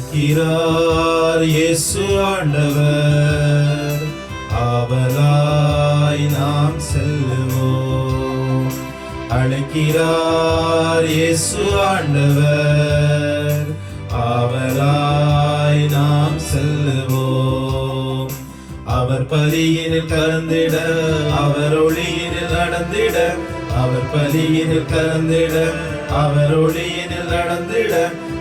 அழைக்கிறார் இயேசு ஆண்டவர், ஆவலாய் நாம் செல்லுவோம். அழைக்கிறார் இயேசு ஆண்டவர், ஆவலாய் நாம் செல்லுவோம். அவர் பலியினில் கலந்திட, அவர் ஒளியினில் நடந்திட, அவர் பலியினில் கலந்திட, அவர் ஒளியினில் நடந்திட,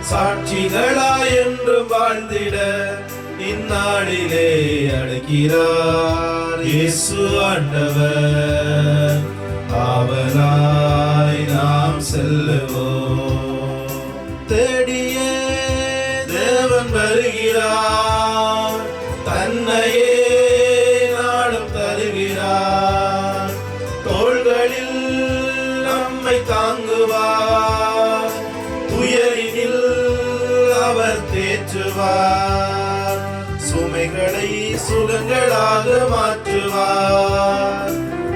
சாட்சிகளாய் என்று வாழ்ந்திட இந்நாளிலே அழைக்கிறார் இயேசு ஆண்டவர், ஆவலாய் நாம் செல்லுவோம். தேடிய தேவன் வருகிறார், தன்னையே நாடும் தருகிறார். தோள்களில் நம்மை தாங்குவார், துயரினில் அவர் தேற்றுவார். சுமைகளை சுகங்களாக மாற்றுவார்,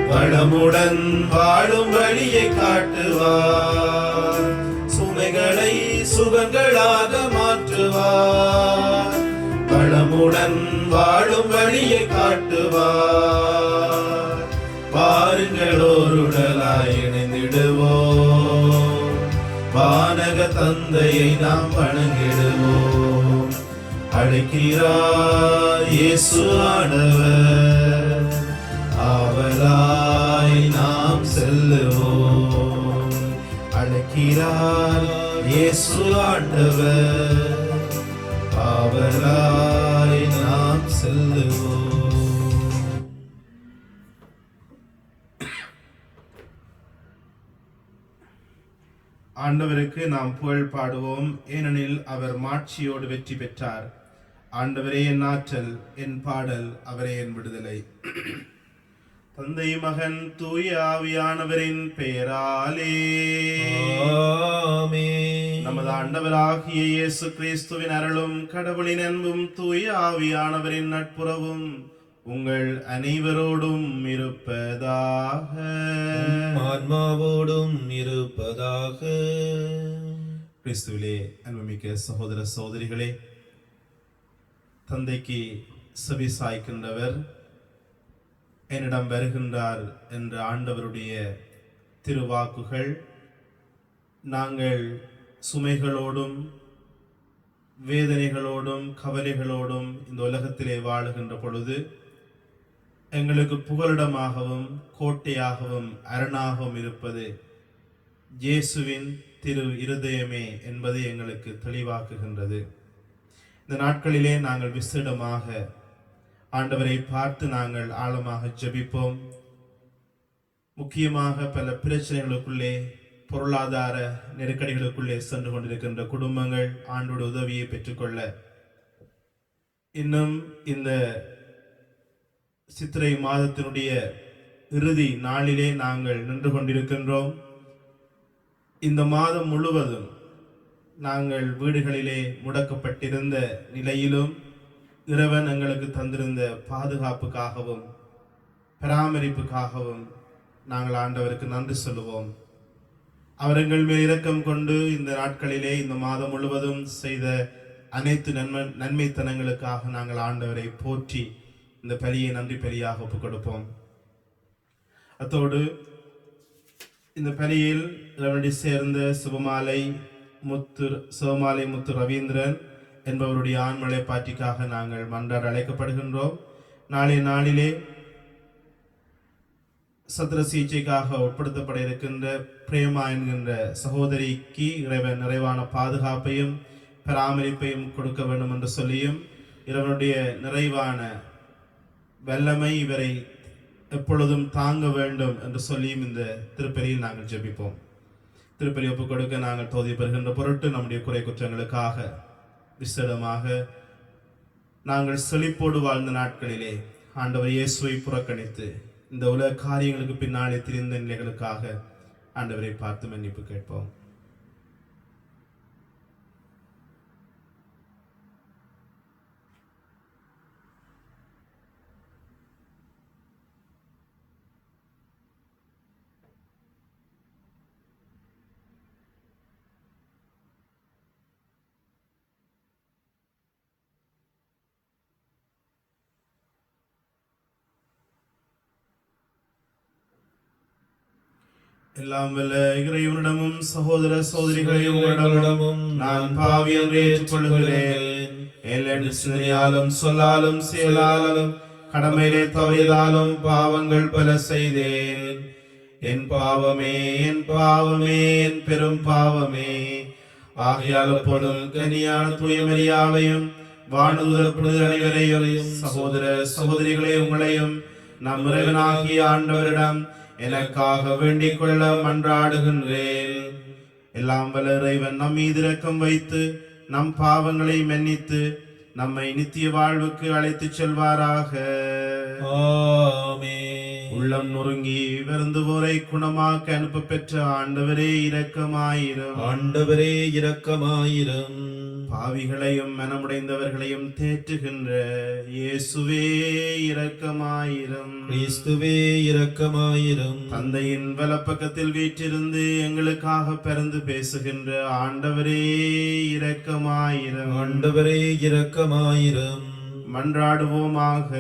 வளமுடன் வாழும் வழியை காட்டுவார். சுமைகளை சுகங்களாக மாற்றுவார், வளமுடன் வாழும் வழியை காட்டுவார். பாருங்கள் ஓருடலாய் இணைந்திடுவோம், வானக தந்தையை நாம் வணங்கிடுவோம். அழைக்கிறார் இயேசு ஆண்டவர், ஆவலாய் நாம் செல்லுவோம். அழைக்கிறார் இயேசு ஆண்டவர், ஆவலாய் நாம் செல்லுவோம். ஆண்டவருக்கு நாம் புகழ் பாடுவோம், ஏனெனில் அவர் மாட்சியோடு வெற்றி பெற்றார். ஆண்டவரே என் ஆற்றல், என் பாடல், அவரே என் விடுதலை. தந்தை மகன் தூய ஆவியானவரின் பெயராலே ஆமென். நமது ஆண்டவராகிய இயேசு கிறிஸ்துவின் அருளும் கடவுளின் அன்பும் தூய ஆவியானவரின் நட்புறவும் உங்கள் அனைவரோடும் இருப்பதாக, ஆன்மாவோடும் இருப்பதாக. கிறிஸ்துவிலே அன்புமிக்க சகோதர சகோதரிகளே, தந்தைக்கு செவி சாய்க்கின்றவர் என்னிடம் வருகின்றார் என்ற ஆண்டவருடைய திருவாக்குகள் நாங்கள் சுமைகளோடும் வேதனைகளோடும் கவலைகளோடும் இந்த உலகத்திலே வாழுகின்ற பொழுது எங்களுக்கு புகலிடமாகவும் கோட்டையாகவும் அரணாகவும் இருப்பது இயேசுவின் திரு இருதயமே என்பதை எங்களுக்கு தெளிவாக்குகின்றது. இந்த நாட்களிலே நாங்கள் விசேடமாக ஆண்டவரை பார்த்து நாங்கள் ஆழமாக ஜெபிப்போம். முக்கியமாக பல பிரச்சனைகளுக்குள்ளே, பொருளாதார நெருக்கடிகளுக்குள்ளே சென்று கொண்டிருக்கின்ற குடும்பங்கள் ஆண்டோட உதவியை பெற்றுக்கொள்ள இன்னும் இந்த சித்திரை மாதத்தினுடைய இறுதி நாளிலே நாங்கள் நின்று கொண்டிருக்கின்றோம். இந்த மாதம் முழுவதும் நாங்கள் வீடுகளிலே முடக்கப்பட்டிருந்த நிலையிலும் இறைவன் எங்களுக்கு தந்திருந்த பாதுகாப்புக்காகவும் பராமரிப்புக்காகவும் நாங்கள் ஆண்டவருக்கு நன்றி சொல்லுவோம். அவர் எங்கள் மேல் இரக்கம் கொண்டு இந்த நாட்களிலே இந்த மாதம் முழுவதும் செய்த அனைத்து நன்மைத்தனங்களுக்காக நாங்கள் ஆண்டவரை போற்றி இந்த பலியை நன்றி பலியாக ஒப்புக் கொடுப்போம். அத்தோடு இந்த பலியில் இறைவனடி சேர்ந்த சிவமாலை முத்து ரவீந்திரன் என்பவருடைய ஆண்மலை பாட்டிக்காக நாங்கள் மன்றாட அழைக்கப்படுகின்றோம். நாளைய நாளிலே சத்திர சிகிச்சைக்காக உட்படுத்தப்பட இருக்கின்ற பிரேமா என்கின்ற சகோதரிக்கு இறைவன் நிறைவான பாதுகாப்பையும் பராமரிப்பையும் கொடுக்க வேண்டும் என்று சொல்லியும், இறைவனுடைய நிறைவான வல்லமை இவரை எப்பொழுதும் தாங்க வேண்டும் என்று சொல்லியும் இந்த திருப்பலியில் நாங்கள் ஜெபிப்போம். திருப்பலி ஒப்புக் கொடுக்க நாங்கள் தகுதி பெறுகின்ற பொருட்டு நம்முடைய குறை குற்றங்களுக்காக விசேடமாக நாங்கள் செழிப்போடு வாழ்ந்த நாட்களிலே ஆண்டவர் இயேசுவை புறக்கணித்து இந்த உலக காரியங்களுக்கு பின்னாலே திரிந்த நிலைகளுக்காக ஆண்டவரை பார்த்து மன்னிப்பு கேட்போம். எல்லாம் வல்ல இறைவனிடமும் சகோதர சகோதரிகளை உங்களிடமும் நான் பாவி என்று ஏற்றுக்கொள்கிறேன். ஏழெண்டு சிந்தனையாலும் சொல்லாலும் செயலாலும் கடமையிலே தவறியதாலும் பாவங்கள் பல செய்தேன். என் பாவமே, என் பாவமே, என் பெரும் பாவமே. ஆகையால் பொருள் கனியான தூயமரியாவையும் வானதூதர் புனிதர் அனைவரையும் சகோதர சகோதரிகளே உங்களையும் நம் இறைவனாகிய ஆண்டவரிடம் எனக்காக வேண்டிக் கொள்ள மன்றாடுகின்றேன். எல்லாம் வல்ல இறைவன் நம் மீது இரக்கம் வைத்து நம் பாவங்களை மன்னித்து நம்மை நித்திய வாழ்வுக்கு அழைத்துச் செல்வாராக. ஆமென். உள்ளம் நொறுங்கி வருந்துவோரை குணமாக்க அனுப்ப பெற்ற ஆண்டவரே இரக்கமாயிரும். ஆண்டவரே இரக்கமாயிரும். பாவிகளையும் மனமுடைந்தவர்களையும் தேற்றுகின்ற இயேசுவே இரக்கமாயிரும். கிறிஸ்துவே இரக்கமாயிரும். தந்தையின் வலப்பக்கத்தில் வீற்றிருந்து எங்களுக்காக பரிந்து பேசுகின்ற ஆண்டவரே இரக்கமாயிரும். ஆண்டவரே இரக்கமாயிரும். மன்றாடுவோமாக.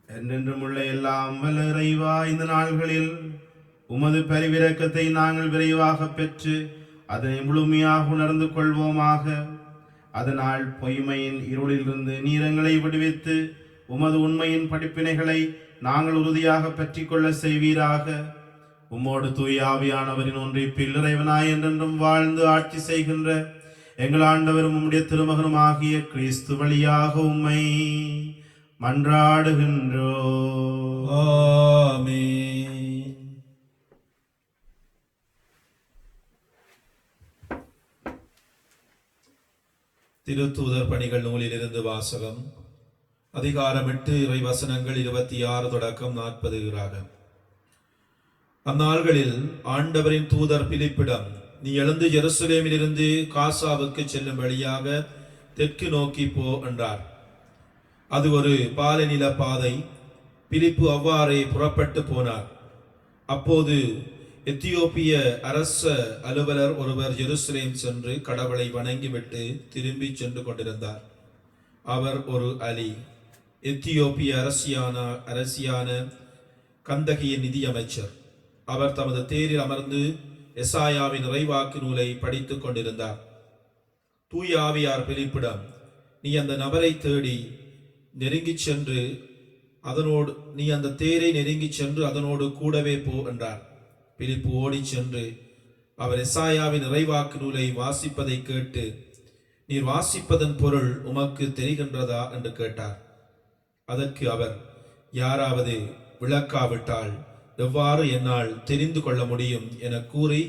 என்றென்றும் உள்ள எல்லாம் வல்ல இறைவா, இந்த நாள்களில் உமது பரிவிரக்கத்தை நாங்கள் விரைவாக பெற்று அதனை முழுமையாக உணர்ந்து கொள்வோமாக. அதனால் பொய்மையின் இருளிலிருந்து நீர் எங்களை விடுவித்து உமது உண்மையின் படிப்பினைகளை நாங்கள் உறுதியாக பற்றி கொள்ள செய்வீராக. உம்மோடு தூய ஆவியானவரின் ஒன்றிப்பில் இறைவனாய் என்றென்றும் வாழ்ந்து ஆட்சி செய்கின்ற எங்கள் ஆண்டவரும் உம்முடைய திருமகனும் ஆகிய கிறிஸ்து வழியாக உம்மை மன்றாடுகின்றோம். ஆமென். திருத்தூதர் பணிகள் நூலிலிருந்து வாசகம். அதிகாரம் 8 இறை வசனங்கள் 26 தொடக்கம் 40. அந்நாள்களில் ஆண்டவரின் தூதர் பிலிப்பிடம், நீ எழுந்து எருசலேமிலிருந்து காசாவுக்கு செல்லும் வழியாக தெற்கு நோக்கி போ என்றார். அது ஒரு பாலைநில பாதை. பிலிப்பு அவ்வாறே புறப்பட்டு போனார். அப்போது எத்தியோப்பிய அரச அலுவலர் ஒருவர் ஜெருசலேம் சென்று கடவுளை வணங்கிவிட்டு திரும்பி சென்று கொண்டிருந்தார். அவர் ஒரு அலி, எத்தியோப்பிய அரசியான கந்தகியின் நிதியமைச்சர். அவர் தமது தேரில் அமர்ந்து எசாயாவின் இறைவாக்கு நூலை படித்துக் கொண்டிருந்தார். தூய ஆவியார் பிலிப்பிடம், நீ அந்த நபரை தேடி நெருங்கிச் சென்று அந்த தேரை நெருங்கிச் சென்று அதனோடு கூடவே போ என்றார். பிலிப்பு ஓடி சென்று அவர் எசாயாவின் இறைவாக்கு நூலை வாசிப்பதை கேட்டு, நீர் வாசிப்பதன் பொருள் உமக்கு தெரிகின்றதா என்று கேட்டார். அதற்கு அவர், யாராவது விளக்காவிட்டால் எவ்வாறு என்னால் தெரிந்து கொள்ள முடியும் என கூறி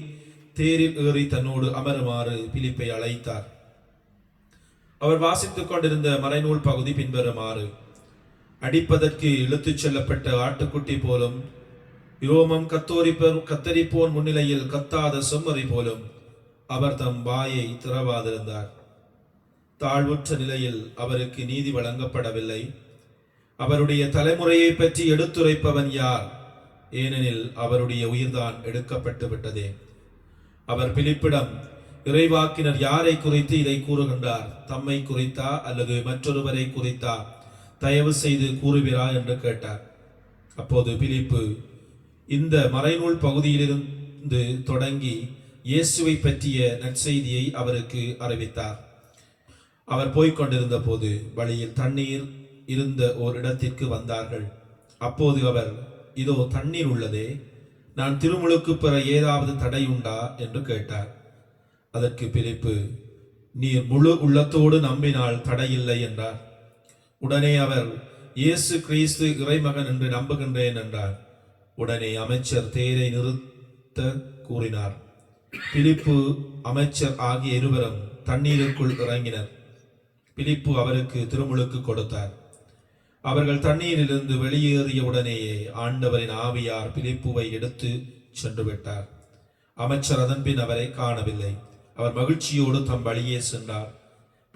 தேரில் ஏறி தன்னோடு அமருமாறு பிலிப்பை அழைத்தார். அவர் வாசித்துக் கொண்டிருந்த மறைநூல் பகுதி பின்வருமாறு: அடிப்பதற்கு இழுத்துச் செல்லப்பட்ட ஆட்டுக்குட்டி போலும், ரோமம் கத்தரிப்போன் முன்னிலையில் கத்தாத செம்மறி போலும் அவர் தம் வாயை திறவாதிருந்தார். தாழ்வுற்ற நிலையில் அவருக்கு நீதி வழங்கப்படவில்லை. அவருடைய தலைமுறையை பற்றி எடுத்துரைப்பவன் யார்? ஏனெனில் அவருடைய உயிர்தான் எடுக்கப்பட்டு விட்டதே. அவர் பிலிப்பிடம், இறைவாக்கினர் யாரை குறித்து இதை கூறுகின்றார்? தம்மை குறித்தா அல்லது மற்றொருவரை குறித்தா? தயவு செய்து கூறுவீரா என்று கேட்டார். அப்போது பிலிப்பு இந்த மறைநூல் பகுதியிலிருந்து தொடங்கி இயேசுவை பற்றிய நற்செய்தியை அவருக்கு அறிவித்தார். அவர் போய்கொண்டிருந்த போது வழியில் தண்ணீர் இருந்த ஓர் இடத்திற்கு வந்தார்கள். அப்போது அவர், இதோ தண்ணீர் உள்ளதே, நான் திருமுழுக்கு பெற ஏதாவது தடை உண்டா என்று கேட்டார். அதற்கு பிலிப்பு, நீர் முழு உள்ளத்தோடு நம்பினால் தடையில்லை என்றார். உடனே அவர், இயேசு கிறிஸ்து இறைமகன் என்று நம்புகின்றேன் என்றார். உடனே அமைச்சர் தேரை நிறுத்த கூறினார். பிலிப்பு அமைச்சர் ஆகிய இருவரும் தண்ணீருக்குள் இறங்கினர். பிலிப்பு அவருக்கு திருமுழுக்கு கொடுத்தார். அவர்கள் தண்ணீரிலிருந்து வெளியேறிய உடனேயே ஆண்டவரின் ஆவியார் பிலிப்புவை எடுத்து சென்று விட்டார். அமைச்சர் அதன்பின் அவரை காணவில்லை. அவர் மகிழ்ச்சியோடு தம் வழியே சென்றார்.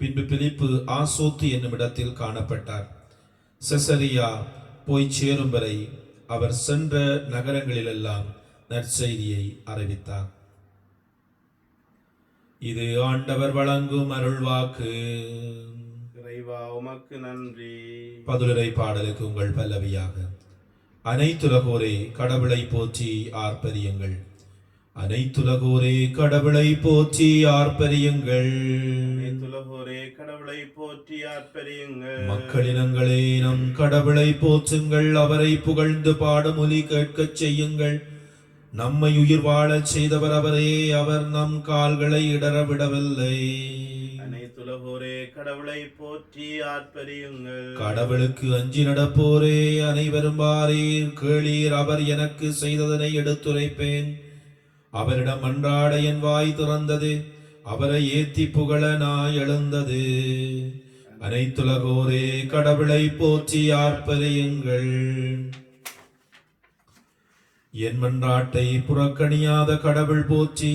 பின்பு பிலிப்பு ஆசோத்து என்னும் இடத்தில் காணப்பட்டார். செசரியா போய் சேரும் வரை அவர் சென்ற நகரங்களிலெல்லாம் நற்செய்தியை அறிவித்தார். இது ஆண்டவர் வழங்கும் அருள்வாக்கு. இறைவா உமக்கு நன்றி. பதிலுரை பாடலுக்கு உங்கள் பல்லவியாக. அனைத்துலகோரே கடவுளை போற்றி ஆர்ப்பரியுங்கள். அனைத்துலகோரே கடவுளை போற்றி ஆர்ப்பரியுங்கள். அனைத்துலகோரே கடவுளை போற்றி ஆர்ப்பரியுங்கள். மக்களினங்களே நம் கடவுளை போற்றுங்கள், அவரை புகழ்ந்து பாடுமொழி கேட்கச் செய்யுங்கள். நம்மை உயிர் வாழச் செய்தவர் அவரே, அவர் நம் கால்களை இடற விடவில்லை. அனைத்துலகோரே கடவுளை போற்றி ஆர்ப்பரியுங்கள். கடவுளுக்கு அஞ்சி நடப்போரே அனைவரும் வாரீர், கேளீர், அவர் எனக்கு செய்ததனை எடுத்துரைப்பேன். அவரிடம் அன்றாட என் வாய் திறந்தது, அவரை ஏத்தி புகழ நாய் எழுந்தது. அனைத்துலகோரே கடவுளை போற்றி ஆர்ப்பரியுங்கள். என் மன்றாட்டை புறக்கணியாத கடவுள் போற்றி,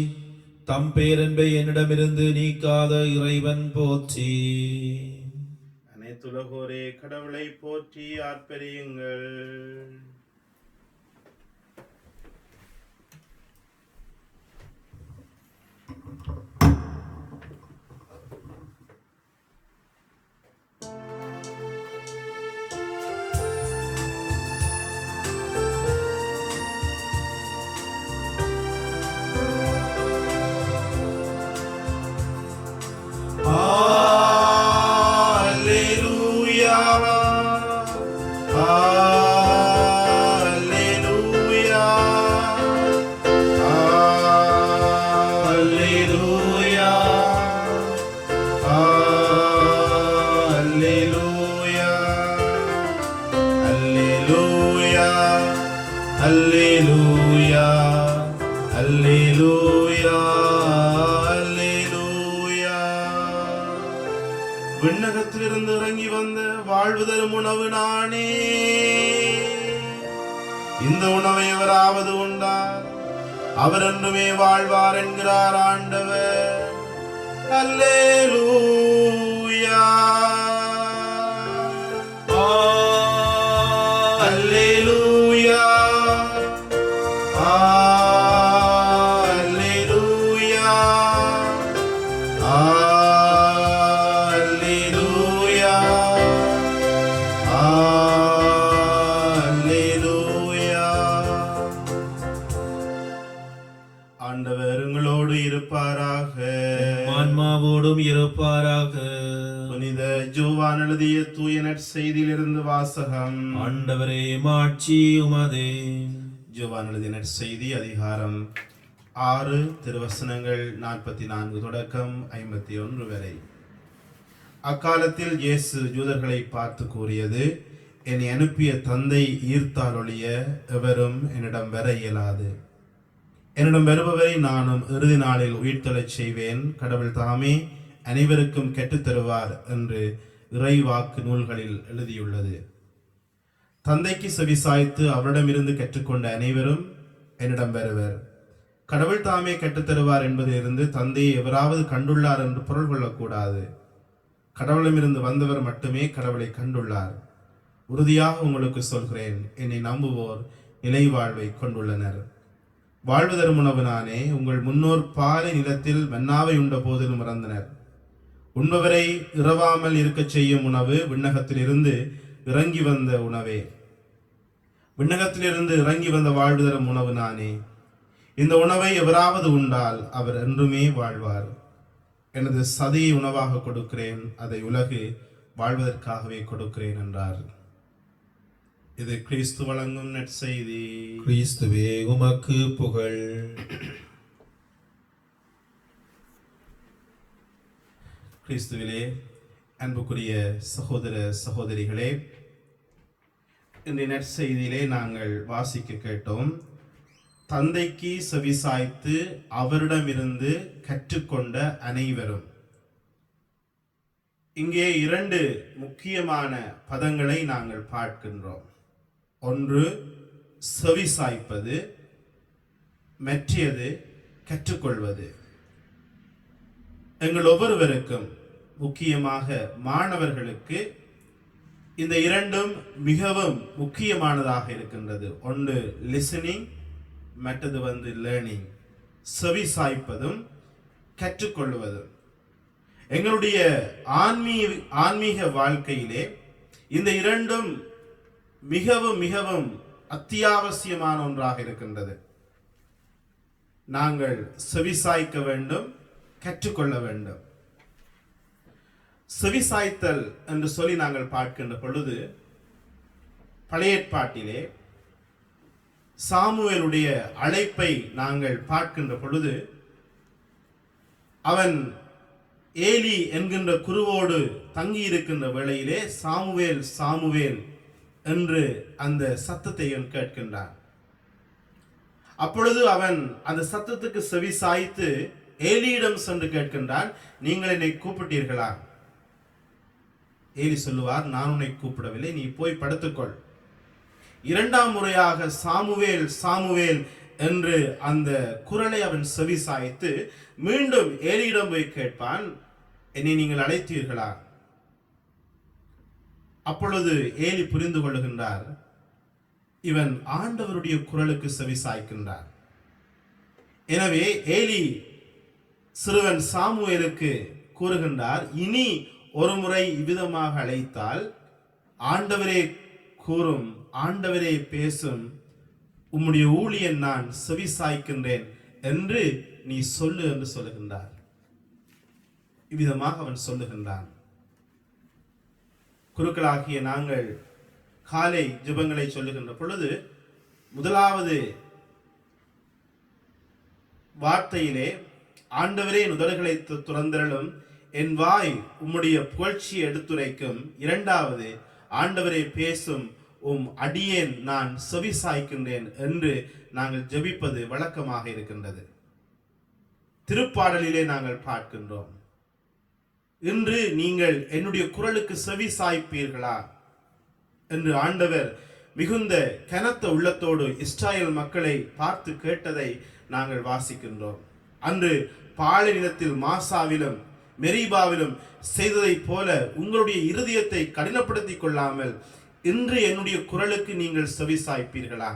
தம் பேரன்பை என்னிடமிருந்து நீக்காத இறைவன் போற்றி. அனைத்துலகோரே கடவுளை போற்றி ஆர்ப்பரியுங்கள். அல்லேலூயா, அல்லேலூயா, அல்லேலூயா. விண்ணகத்திலிருந்து இறங்கி வந்த வாழ்வு தரும் உணவு நானே. இந்த உணவை எவராவது உண்டார், அவர் என்றுமே வாழ்வார் என்கிறார் ஆண்டவர். அல்லேலூயா, அல்லேலூயா, அல்லேலூயா, அல்லேலூயா, அல்லேலூயா. ஆண்டவர் உங்களோடு இருப்பாராக, ஆன்மாவோடும் இருப்பாராக. புனித ஜோவான் எழுதிய தூய நற்செய்தியிலிருந்து வாசகம். ஆண்டவரே மாட்சி உமதே. ஜோவான் எழுதிய நற்செய்தி அதிகாரம் 6 திருவசனங்கள் 44 தொடக்கம் 51 வரை. அக்காலத்தில் இயேசு யூதர்களை பார்த்து கூறியது, என்னை அனுப்பிய தந்தை ஈர்த்தால் ஒழிய எவரும் என்னிடம் வர இயலாது. என்னிடம் வருபவரை நானும் இறுதி நாளில் உயிர்த்தெழச் செய்வேன். கடவுள் தாமே அனைவருக்கும் கற்றுத்தருவார் என்று இறைவாக்கு நூல்களில் எழுதியுள்ளது. தந்தைக்கு செவிசாய்த்து அவரிடமிருந்து கற்றுக்கொண்ட அனைவரும் என்னிடம் வருவர். கடவுள் தாமே கற்றுத்தருவார் என்பதிலிருந்து தந்தையை எவராவது கண்டுள்ளார் என்று பொருள் கொள்ளக்கூடாது. கடவுளிடமிருந்து வந்தவர் மட்டுமே கடவுளை கண்டுள்ளார். உறுதியாக உங்களுக்கு சொல்கிறேன், என்னை நம்புவோர் நிலை வாழ்வை கொண்டுள்ளனர். வாழ்வு தரும் உணவு நானே. உங்கள் முன்னோர் பாலை நிலத்தில் மன்னாவை உண்ட போதிலும் இறந்தனர். உண்பவரை இரவாமல் இருக்கச் செய்யும் உணவு விண்ணகத்திலிருந்து இறங்கி வந்த உணவே. விண்ணகத்திலிருந்து இறங்கி வந்த வாழ்வு தரும் உணவு நானே. இந்த உணவை எவராவது உண்டால் அவர் என்றுமே வாழ்வார். எனது சதியை உணவாக கொடுக்கிறேன், அதை உலகு வாழ்வதற்காகவே கொடுக்கிறேன் என்றார். இது கிறிஸ்து வழங்கும் நற்செய்தி. கிறிஸ்துவே உமக்கு புகழ். கிறிஸ்துவிலே அன்புக்குரிய சகோதர சகோதரிகளே, இந்த நற்செய்தியிலே நாங்கள் வாசிக்க கேட்டோம், தந்தைக்கு செவிசாய்த்து அவரிடமிருந்து கற்றுக்கொண்ட அனைவரும். இங்கே 2 முக்கியமான பதங்களை நாங்கள் பார்க்கின்றோம். ஒன்று செவிசாய்ப்பது, மற்றது கற்றுக்கொள்வது. எங்கள் ஒவ்வொருவருக்கும், முக்கியமாக மாணவர்களுக்கு, இந்த 2ம் மிகவும் முக்கியமானதாக இருக்கின்றது. ஒன்று லிசனிங், மற்றது லேர்னிங். செவிசாய்ப்பதும் கற்றுக்கொள்வதும். எங்களுடைய ஆன்மீக வாழ்க்கையிலே இந்த 2ம் மிகவும் மிகவும் அத்தியாவசியமான ஒன்றாக இருக்கின்றது. நாங்கள் செவிசாய்க்க வேண்டும், கற்றுக்கொள்ள வேண்டும். செவிசாய்த்தல் என்று சொல்லி நாங்கள் பார்க்கின்ற பொழுது, பழைய ஏற்பாட்டிலே சாமுவேலுடைய அழைப்பை நாங்கள் பார்க்கின்ற பொழுது, அவன் ஏலி என்கின்ற குருவோடு தங்கி இருக்கின்ற வேளையிலே சாமுவேல் சாமுவேல் என்று அந்த சத்தத்தை அவன் கேட்கின்றான். அப்பொழுது அவன் அந்த சத்தத்துக்கு செவி சாய்த்து ஏலியிடம் சென்று கேட்கின்றான், நீங்கள் என்னை கூப்பிட்டீர்களா? ஏலி சொல்லுவார், நான் உன்னை கூப்பிடவில்லை, நீ போய் படுத்துக்கொள். இரண்டாம் முறையாக சாமுவேல் சாமுவேல் என்று அந்த குரலை அவன் செவி சாய்த்து மீண்டும் ஏலியிடம் போய் கேட்பான், என்னை நீங்கள் அழைத்தீர்களா? அப்பொழுது ஏலி புரிந்து கொள்ளுகின்றார், இவன் ஆண்டவருடைய குரலுக்கு செவி சாய்க்கின்றார். எனவே ஏலி சிறுவன் சாமுவேலுக்கு கூறுகின்றார், இனி ஒரு முறை இவ்விதமாக அழைத்தால் ஆண்டவரே கூறும், ஆண்டவரே பேசும், உம்முடைய ஊழியன் நான் செவி சாய்க்கின்றேன் என்று நீ சொல்லு என்று சொல்லுகின்றார். இவ்விதமாக அவன் சொல்லுகின்றான். குருக்களாகிய நாங்கள் காலை ஜெபங்களை சொல்லுகின்ற பொழுது முதலாவது வார்த்தையிலே ஆண்டவரே என் உதடுகளை துறந்தரலும், என் வாய் உம்முடைய புகழ்ச்சியை எடுத்துரைக்கும். இரண்டாவது, ஆண்டவரே பேசும், உம் அடியேன் நான் செவி சாய்க்கின்றேன் என்று நாங்கள் ஜெபிப்பது வழக்கமாக இருக்கின்றது. திருப்பாடலிலே நாங்கள் பார்க்கின்றோம், இன்று நீங்கள் என்னுடைய குரலுக்கு செவி சாய்ப்பீர்களா என்று ஆண்டவர் மிகுந்த கனத்த உள்ளத்தோடு இஸ்ராயேல் மக்களை பார்த்து கேட்டதை நாங்கள் வாசிக்கின்றோம். அன்று பாலை நிலத்தில் மாசாவிலும் மெரிபாவிலும் செய்ததைப் போல உங்களுடைய இருதயத்தை கடினப்படுத்திக் கொள்ளாமல் இன்று என்னுடைய குரலுக்கு நீங்கள் செவி சாய்ப்பீர்களா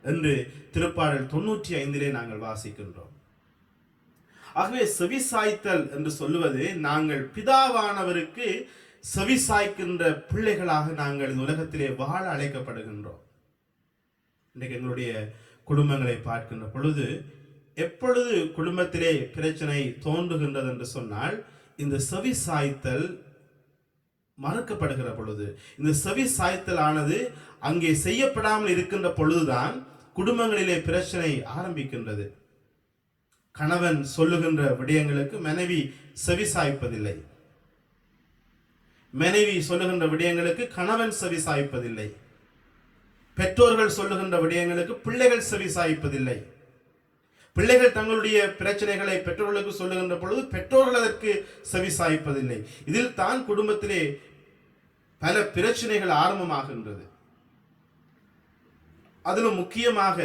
என்று திருப்பாடல் 95 நாங்கள் வாசிக்கின்றோம். ஆகவே செவி சாய்த்தல் என்று சொல்லுவது, நாங்கள் பிதாவானவருக்கு செவி சாய்க்கின்ற பிள்ளைகளாக நாங்கள் இந்த உலகத்திலே வாழ அழைக்கப்படுகின்றோம். இன்றைக்கு எங்களுடைய குடும்பங்களை பார்க்கின்ற பொழுது, எப்பொழுது குடும்பத்திலே பிரச்சனை தோன்றுகின்றது என்று சொன்னால், இந்த செவி சாய்த்தல் மறுக்கப்படுகிற பொழுது, இந்த செவி சாய்த்தல் ஆனது அங்கே செய்யப்படாமல் இருக்கின்ற பொழுதுதான் குடும்பங்களிலே பிரச்சனை ஆரம்பிக்கின்றது. கணவன் சொல்லுகின்ற விடயங்களுக்கு மனைவி செவி சாய்ப்பதில்லை, மனைவி சொல்லுகின்ற விடயங்களுக்கு கணவன் செவி சாய்ப்பதில்லை, பெற்றோர்கள் சொல்லுகின்ற விடயங்களுக்கு பிள்ளைகள் செவி சாய்ப்பதில்லை, பிள்ளைகள் தங்களுடைய பிரச்சனைகளை பெற்றோர்களுக்கு சொல்லுகின்ற பொழுது பெற்றோர்கள் அதற்கு செவி சாய்ப்பதில்லை. இதில் தான் குடும்பத்திலே பல பிரச்சனைகள் ஆரம்பமாகின்றது. அதிலும் முக்கியமாக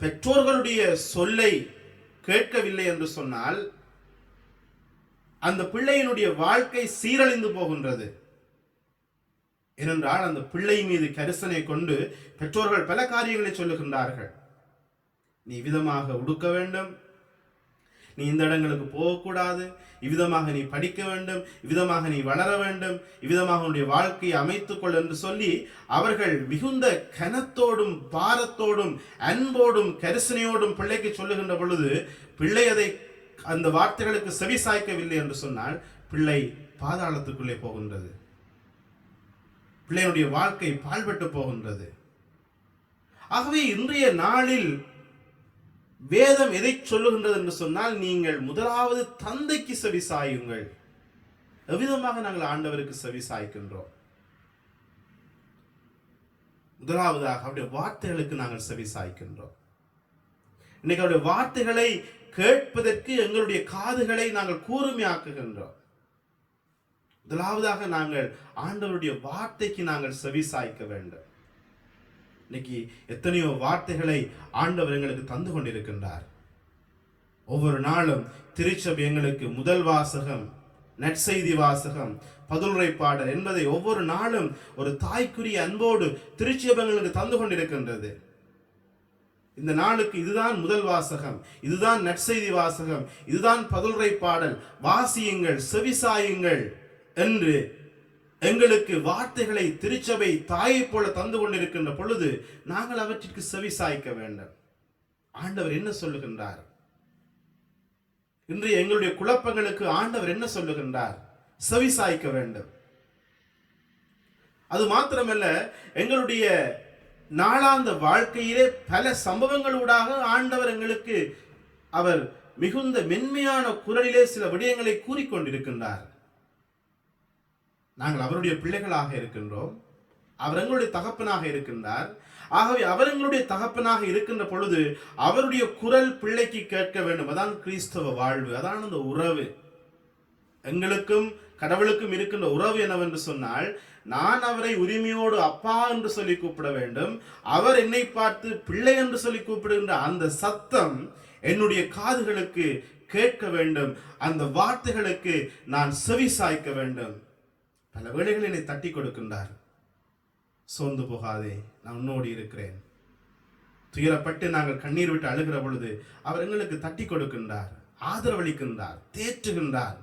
பெற்றோர்களுடைய சொல்லை கேட்கவில்லை என்று சொன்னால் அந்த பிள்ளையினுடைய வாழ்க்கை சீரழிந்து போகின்றது. ஏனென்றால் அந்த பிள்ளை மீது கரிசனை கொண்டு பெற்றோர்கள் பல காரியங்களை சொல்லுகின்றார்கள். நீ விதமாக உடுக்க வேண்டும், நீ இந்த இடங்களுக்கு போகக்கூடாது, இவ்விதமாக நீ படிக்க வேண்டும், இவ்விதமாக நீ வளர வேண்டும், இவ்விதமாக உன்னுடைய வாழ்க்கையை அமைத்துக்கொள் என்று சொல்லி அவர்கள் மிகுந்த கனத்தோடும் பாரத்தோடும் அன்போடும் கரிசனையோடும் பிள்ளைக்கு சொல்லுகின்ற பொழுது பிள்ளை அதை அந்த வார்த்தைகளுக்கு செவி சாய்க்கவில்லை என்று சொன்னால் பிள்ளை பாதாளத்துக்குள்ளே போகின்றது, பிள்ளையினுடைய வாழ்க்கை பாழ்பட்டு போகின்றது. ஆகவே இன்றைய நாளில் வேதம் எதை சொல்லுகின்றது என்று சொன்னால், நீங்கள் முதலாவது தந்தைக்கு செவி சாயுங்கள். எவ்விதமாக நாங்கள் ஆண்டவருக்கு செவி சாய்க்கின்றோம்? முதலாவதாக அவருடைய வார்த்தைகளுக்கு நாங்கள் செவி சாய்க்கின்றோம். இன்னைக்கு அவருடைய வார்த்தைகளை கேட்பதற்கு எங்களுடைய காதுகளை நாங்கள் கூர்மையாக்குகின்றோம். முதலாவதாக நாங்கள் ஆண்டவருடைய வார்த்தைக்கு நாங்கள் செவி சாய்க்க வேண்டும். இன்னைக்கு எத்தனையோ வார்த்தைகளை ஆண்டவர் எங்களுக்கு தந்து கொண்டிருக்கின்றார். ஒவ்வொரு நாளும் திருச்சபை எங்களுக்கு முதல் வாசகம், நற்செய்தி வாசகம், பதிலுரை பாடல் என்பதை ஒவ்வொரு நாளும் ஒரு தாய்க்குரிய அன்போடு திருச்சபை எங்களுக்கு தந்து கொண்டிருக்கின்றது. இந்த நாளுக்கு இதுதான் முதல் வாசகம், இதுதான் நற்செய்தி வாசகம், இதுதான் பதிலுரை பாடல், வாசியுங்கள், செவிசாயுங்கள் என்று எங்களுக்கு வார்த்தைகளை திருச்சபை தாயை போல தந்து கொண்டிருக்கின்ற பொழுது நாங்கள் அவற்றிற்கு செவி சாய்க்க வேண்டும். ஆண்டவர் என்ன சொல்லுகின்றார்? இன்றைய எங்களுடைய குழப்பங்களுக்கு ஆண்டவர் என்ன சொல்லுகின்றார்? செவி சாய்க்க வேண்டும். அது மாத்திரமல்ல, எங்களுடைய நாளாந்த வாழ்க்கையிலே பல சம்பவங்களூடாக ஆண்டவர் எங்களுக்கு அவர் மிகுந்த மென்மையான குரலிலே சில விடயங்களை கூறிக்கொண்டிருக்கின்றார். நாங்கள் அவருடைய பிள்ளைகளாக இருக்கின்றோம். அவர் எங்களுடைய தகப்பனாக இருக்கின்றார். ஆகவே அவர் எங்களுடைய தகப்பனாக இருக்கின்ற பொழுது அவருடைய குரல் பிள்ளைக்கு கேட்க வேண்டும். அதான் கிறிஸ்தவ வாழ்வு, அதான் அந்த உறவு. எங்களுக்கும் கடவுளுக்கும் இருக்கின்ற உறவு என்னவென்று சொன்னால், நான் அவரை உரிமையோடு அப்பா என்று சொல்லி கூப்பிட வேண்டும். அவர் என்னை பார்த்து பிள்ளை என்று சொல்லி கூப்பிடுகின்ற அந்த சத்தம் என்னுடைய காதுகளுக்கு கேட்க வேண்டும். அந்த வார்த்தைகளுக்கு நான் செவி சாய்க்க வேண்டும். பல வேளைகளில் என்னை தட்டி கொடுக்கின்றார். சோர்ந்து போகாதே, நான் உன்னோடு இருக்கிறேன். துயரப்பட்டு நாங்கள் கண்ணீர் விட்டு அழுகிற பொழுது அவர் எங்களுக்கு தட்டி கொடுக்கின்றார், ஆதரவளிக்கின்றார், தேற்றுகின்றார்,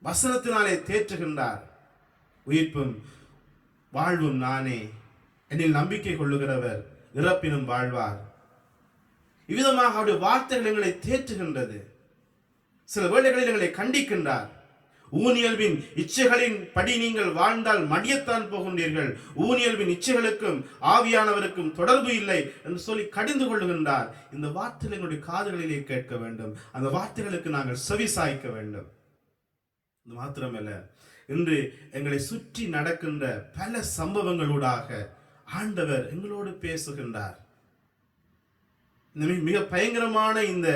வசனத்தினாலே தேற்றுகின்றார். உயிர்ப்பும் வாழ்வும் நானே, என்னில் நம்பிக்கை கொள்ளுகிறவர் இறப்பினும் வாழ்வார். இவ்விதமாக அவருடைய வார்த்தைகள் எங்களை தேற்றுகின்றது. சில வேளைகளில் எங்களை கண்டிக்கின்றார். ஊனியல்பின் இச்சைகளின் படி நீங்கள் வாழ்ந்தால் மடியத்தான் போகின்றீர்கள். ஊனியல்பின் இச்சைகளுக்கும் ஆவியானவருக்கும் தொடர்பு இல்லை என்று சொல்லி கடிந்து கொள்ளுகின்றார். இந்த வார்த்தைகள் எங்களுடைய காதுகளிலே கேட்க வேண்டும். அந்த வார்த்தைகளுக்கு நாங்கள் செவி சாய்க்க வேண்டும். இது மாத்திரமல்ல, இன்று எங்களை சுற்றி நடக்கின்ற பல சம்பவங்களூடாக ஆண்டவர் எங்களோடு பேசுகின்றார். மிக பயங்கரமான இந்த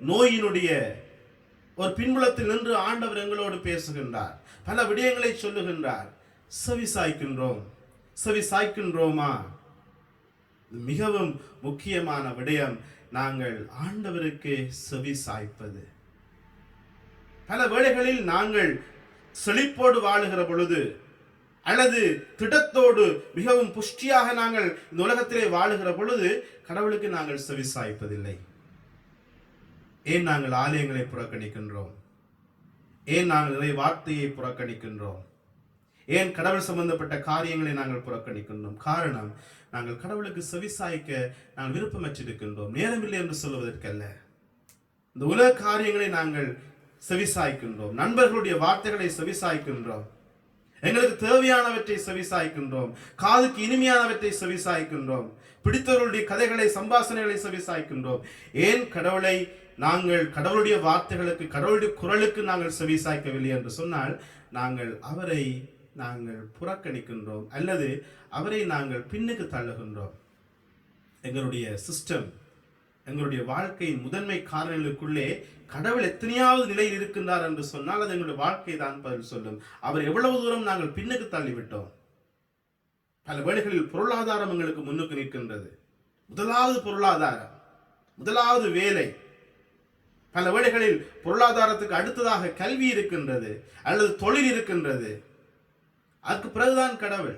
நோயினுடைய ஒரு பின்புலத்தில் நின்று ஆண்டவர் எங்களோடு பேசுகின்றார். பல விடயங்களை சொல்லுகின்றார். செவி சாய்க்கின்றோம், செவி சாய்க்கின்றோமா? மிகவும் முக்கியமான விடயம் நாங்கள் ஆண்டவருக்கு செவி சாய்ப்பது. பல வேளைகளில் நாங்கள் செழிப்போடு வாழுகிற பொழுது அல்லது திடத்தோடு மிகவும் புஷ்டியாக நாங்கள் இந்த உலகத்திலே வாழுகிற பொழுது கடவுளுக்கு நாங்கள் செவி சாய்ப்பதில்லை. ஏன் நாங்கள் ஆலயங்களை புறக்கணிக்கின்றோம்? ஏன் நாங்கள் நிறைய வார்த்தையை புறக்கணிக்கின்றோம்? ஏன் கடவுள் சம்பந்தப்பட்ட காரியங்களை நாங்கள் புறக்கணிக்கின்றோம்? காரணம், நாங்கள் கடவுளுக்கு செவி சாய்க்க நாங்கள் விருப்பமற்றிருக்கின்றோம். நேரமில்லை என்று சொல்வதற்கல்ல. இந்த உலக காரியங்களை நாங்கள் செவிசாய்க்கின்றோம். நண்பர்களுடைய வார்த்தைகளை செவிசாய்க்கின்றோம். எங்களுக்கு தேவையானவற்றை செவிசாய்க்கின்றோம். காதுக்கு இனிமையானவற்றை செவிசாய்க்கின்றோம். பிடித்தவர்களுடைய கதைகளை, சம்பாஷணைகளை செவிசாய்க்கின்றோம். ஏன் கடவுளை நாங்கள் கடவுளுடைய வார்த்தைகளுக்கு, கடவுளுடைய குரலுக்கு நாங்கள் செவிசாய்க்கவில்லை என்று சொன்னால், அவரை நாங்கள் புறக்கணிக்கின்றோம் அல்லது அவரை நாங்கள் பின்னுக்கு தள்ளுகின்றோம். எங்களுடைய சிஸ்டம், எங்களுடைய வாழ்க்கையின் முதன்மை காரணங்களுக்குள்ளே கடவுள் எத்தனையாவது நிலையில் இருக்கின்றார் என்று சொன்னால் அது எங்களுடைய வாழ்க்கை தான் பதில் சொல்லும். அவர் எவ்வளவு தூரம் நாங்கள் பின்னுக்கு தள்ளிவிட்டோம். பல வேளைகளில் பொருளாதாரம் எங்களுக்கு முன்னுக்கு நிற்கின்றது. முதலாவது பொருளாதாரம், முதலாவது வேலை. பல வேளைகளில் பொருளாதாரத்துக்கு அடுத்ததாக கல்வி இருக்கின்றது அல்லது தொழில் இருக்கின்றது. அதுக்கு பிறகுதான் கடவுள்.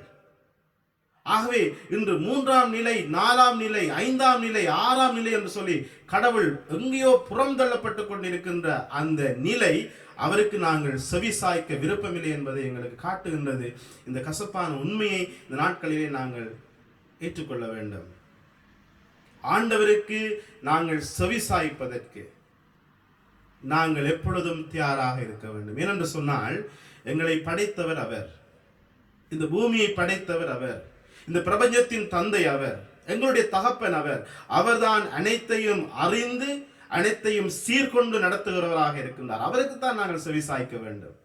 ஆகவே இன்று 3ஆம் நிலை, 4ஆம் நிலை, 5ஆம் நிலை, 6ஆம் நிலை என்று சொல்லி கடவுள் எங்கேயோ புறம் தள்ளப்பட்டுக் கொண்டிருக்கின்ற அந்த நிலை அவருக்கு நாங்கள் செவி சாய்க்க விருப்பமில்லை என்பதை எங்களுக்கு காட்டுகின்றது. இந்த கசப்பான உண்மையை இந்த நாட்களிலே நாங்கள் ஏற்றுக்கொள்ள வேண்டும். ஆண்டவருக்கு நாங்கள் செவி சாய்ப்பதற்கு நாங்கள் எப்பொழுதும் தயாராக இருக்க வேண்டும். ஏனென்று சொன்னால், எங்களை படைத்தவர் அவர், இந்த பூமியை படைத்தவர் அவர், இந்த பிரபஞ்சத்தின் தந்தை அவர், எங்களுடைய தகப்பன் அவர். அவர்தான் அனைத்தையும் அறிந்து அனைத்தையும் சீர்கொண்டு நடத்துகிறவராக இருக்கின்றார். அவருக்குத்தான் நாங்கள் செவி சாய்க்க வேண்டும்.